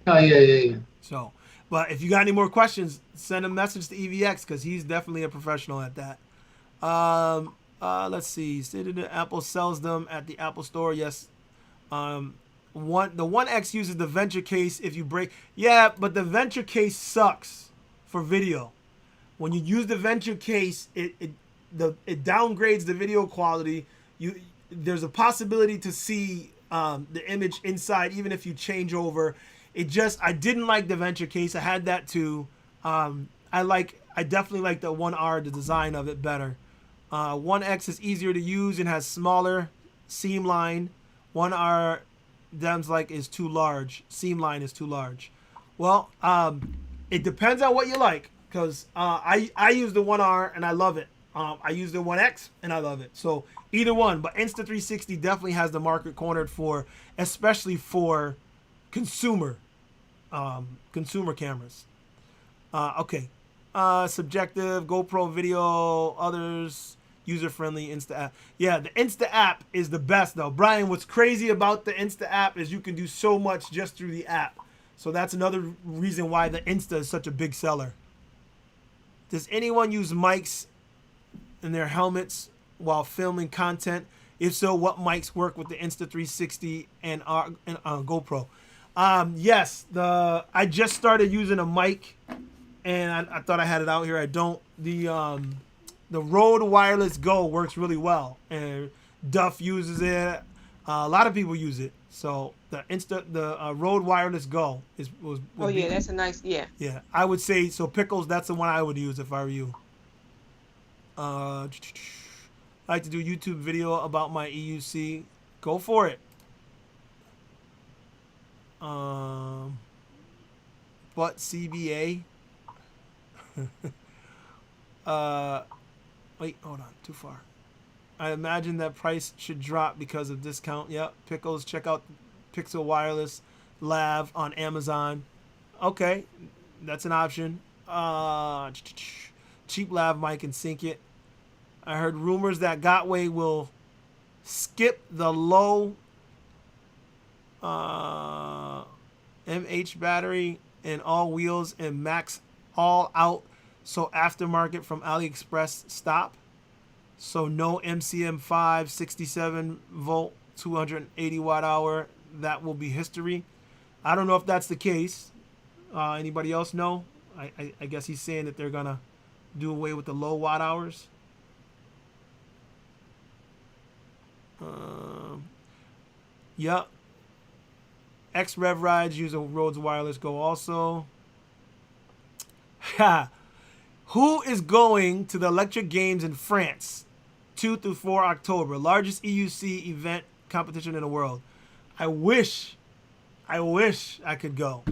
Oh, yeah. So, but if you got any more questions, send a message to EVX because he's definitely a professional at that. Let's see. Stated that Apple sells them at the Apple Store. Yes. The 1X uses the venture case if you break. Yeah, but the venture case sucks for video. When you use the venture case, it downgrades the video quality. There's a possibility to see the image inside even if you change over. I didn't like the venture case. I had that too. I definitely like the 1R, the design of it better. 1X is easier to use and has smaller seam line. 1R, Dem's like, is too large. Seam line is too large. Well, it depends on what you like, because I use the 1R and I love it. I use the 1X and I love it. So either one, but Insta360 definitely has the market cornered for, especially for consumer cameras. Okay. Subjective, GoPro video, others, user-friendly Insta app. Yeah, the Insta app is the best though. Brian, what's crazy about the Insta app is you can do so much just through the app. So that's another reason why the Insta is such a big seller. Does anyone use mics in their helmets while filming content? If so, what mics work with the Insta360 and GoPro? Yes, I just started using a mic, and I thought I had it out here. I don't. The Rode Wireless Go works really well, and Duff uses it. A lot of people use it. So the Rode Wireless Go that's a nice, yeah. Yeah, I would say so. Pickles, that's the one I would use if I were you. I like to do a YouTube video about my EUC. Go for it. But CBA. Wait, hold on, too far. I imagine that price should drop because of discount. Yep, Pickles, check out Pixel Wireless Lav on Amazon. Okay, that's an option. Cheap lav mic and sync it. I heard rumors that Gotway will skip the low MH battery in all wheels and max all out, so aftermarket from AliExpress stop. So no MCM5 67 volt 280 watt hour. That will be history. I don't know if that's the case. Anybody else know? I guess he's saying that they're gonna do away with the low watt hours. Yep. X-Rev rides use a Rhodes Wireless Go also. Who is going to the Electric Games in France 2 through 4 October? Largest EUC event competition in the world. I wish I could go.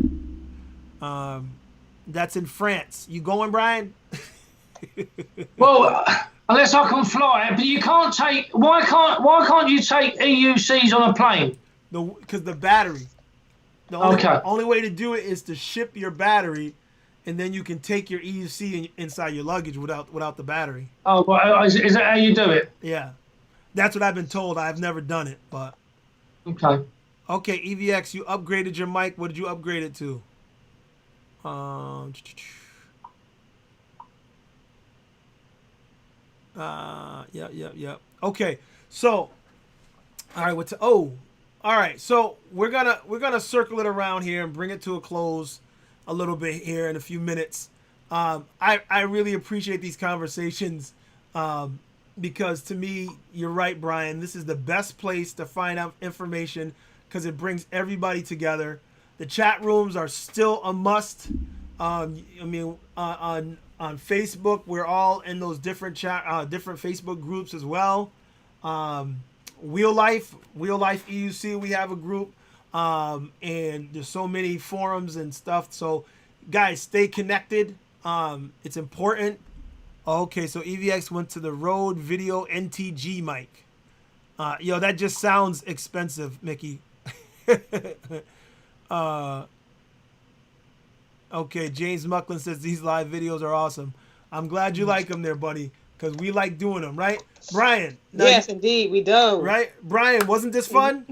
That's in France. You going, Brian? Well, unless I can fly, but you can't take. Why can't you take EUCs on a plane? Because the battery. The only way to do it is to ship your battery, and then you can take your EUC inside your luggage without the battery. Oh, well, is that how you do it? Yeah, that's what I've been told. I've never done it, but okay. Okay, EVX, you upgraded your mic. What did you upgrade it to? Yep. Okay, so, all right. All right. So we're gonna circle it around here and bring it to a close a little bit here in a few minutes. I really appreciate these conversations because to me, you're right, Brian. This is the best place to find out information because it brings everybody together. The chat rooms are still a must. On Facebook, we're all in those different different Facebook groups as well. Wheel Life EUC, we have a group, and there's so many forums and stuff. So, guys, stay connected. It's important. Okay, so EVX went to the Rode Video NTG mic. That just sounds expensive, Mickey. Okay, James Mucklin says these live videos are awesome. I'm glad you like them there, buddy, because we like doing them, right? Brian. Yes, indeed, we do. Right? Brian, wasn't this fun?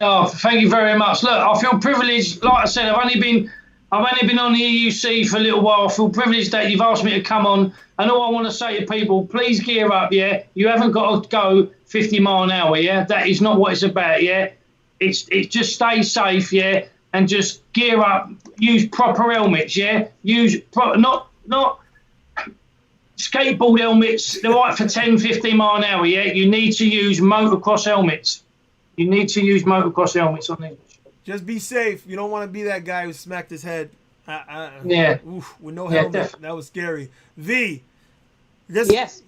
Oh, thank you very much. Look, I feel privileged. Like I said, I've only been I've only been on the EUC for a little while. I feel privileged that you've asked me to come on. And all I want to say to people, please gear up, yeah? You haven't got to go 50 mile an hour, yeah? That is not what it's about, yeah? It's just stay safe, yeah? And just gear up. Use proper helmets, yeah? Not skateboard helmets. They're right for 10, 15 mile an hour, yeah? You need to use motocross helmets. You need to use motocross helmets on these. Just be safe. You don't want to be that guy who smacked his head. Yeah. With no helmet. Definitely. That was scary. V. Yes.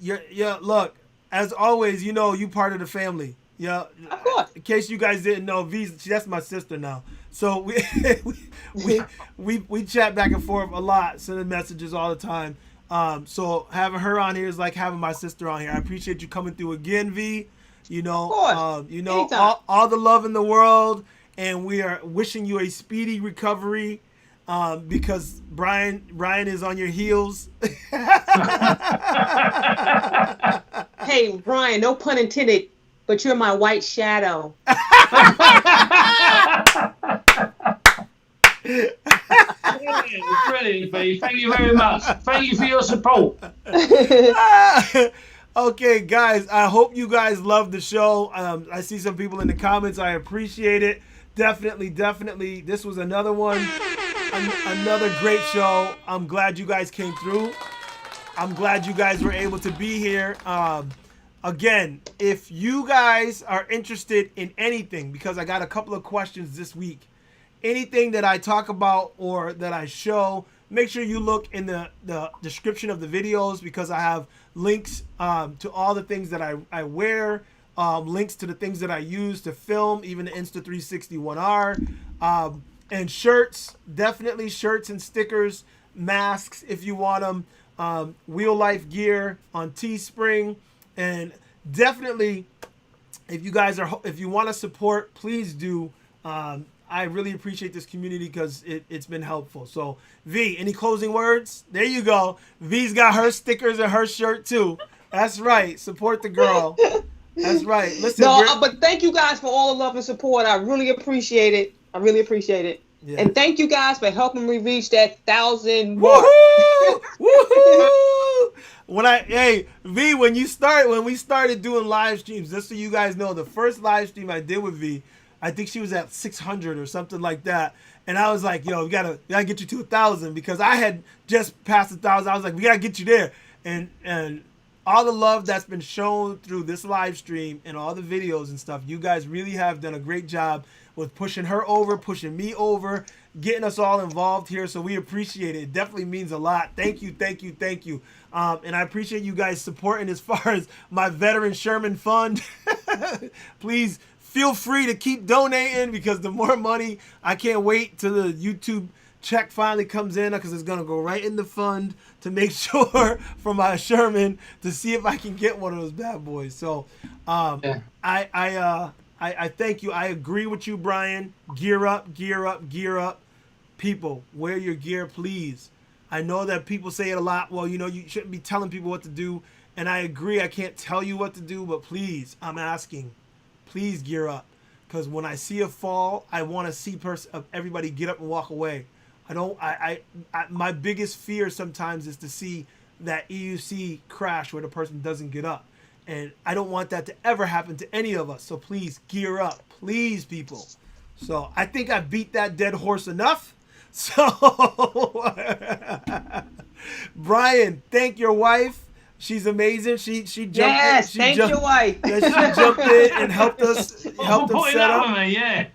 Look, as always, you know you part of the family. Yeah. Of course. In case you guys didn't know, that's my sister now. So we chat back and forth a lot, sending messages all the time. So having her on here is like having my sister on here. I appreciate you coming through again, V. You know, all the love in the world, and we are wishing you a speedy recovery. Because Brian is on your heels. Hey, Brian, no pun intended, but you're my white shadow. Brilliant, B. Thank you very much. Thank you for your support. Okay, guys, I hope you guys love the show. I see some people in the comments. I appreciate it. Definitely. This was another one. Another great show. I'm glad you guys came through. I'm glad you guys were able to be here. Again, if you guys are interested in anything, because I got a couple of questions this week, anything that I talk about or that I show, make sure you look in the description of the videos, because I have links to all the things that I wear, links to the things that I use to film, even the Insta360 1R, and shirts, definitely shirts and stickers, masks if you want them, Wheel Life gear on Teespring, and definitely if you want to support, please do. I really appreciate this community because it's been helpful. So V, any closing words? There you go. V's got her stickers and her shirt too. That's right. Support the girl. That's right. Listen, but thank you guys for all the love and support. I really appreciate it. Yeah. And thank you guys for helping me reach that 1,000 mark. Woohoo! V, when we started doing live streams, just so you guys know, the first live stream I did with V, I think she was at 600 or something like that. And I was like, yo, we gotta get you to 1,000, because I had just passed 1,000. I was like, we gotta get you there. And all the love that's been shown through this live stream and all the videos and stuff, you guys really have done a great job with pushing her over, pushing me over, getting us all involved here. So we appreciate it. It definitely means a lot. Thank you. And I appreciate you guys supporting as far as my Veteran Sherman Fund. Please feel free to keep donating, because the more money, I can't wait till the YouTube check finally comes in, because it's going to go right in the fund to make sure for my Sherman to see if I can get one of those bad boys. So I thank you. I agree with you, Brian. Gear up. People, wear your gear, please. I know that people say it a lot. Well, you shouldn't be telling people what to do. And I agree. I can't tell you what to do, but please, I'm asking, please gear up. Because when I see a fall, I want to see everybody get up and walk away. My biggest fear sometimes is to see that EUC crash where the person doesn't get up. And I don't want that to ever happen to any of us. So please gear up. Please, people. So I think I beat that dead horse enough. So Brian, thank your wife. She's amazing. She jumped in. Thank your wife. She jumped in and helped us set up. Yeah.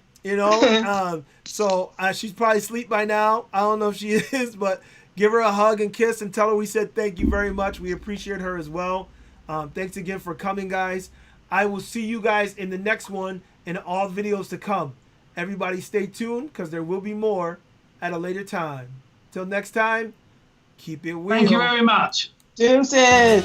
So she's probably asleep by now. I don't know if she is, but give her a hug and kiss and tell her we said thank you very much. We appreciate her as well. Thanks again for coming, guys. I will see you guys in the next one and all videos to come. Everybody stay tuned, because there will be more at a later time. Till next time, keep it real. Thank you very much. Deuces.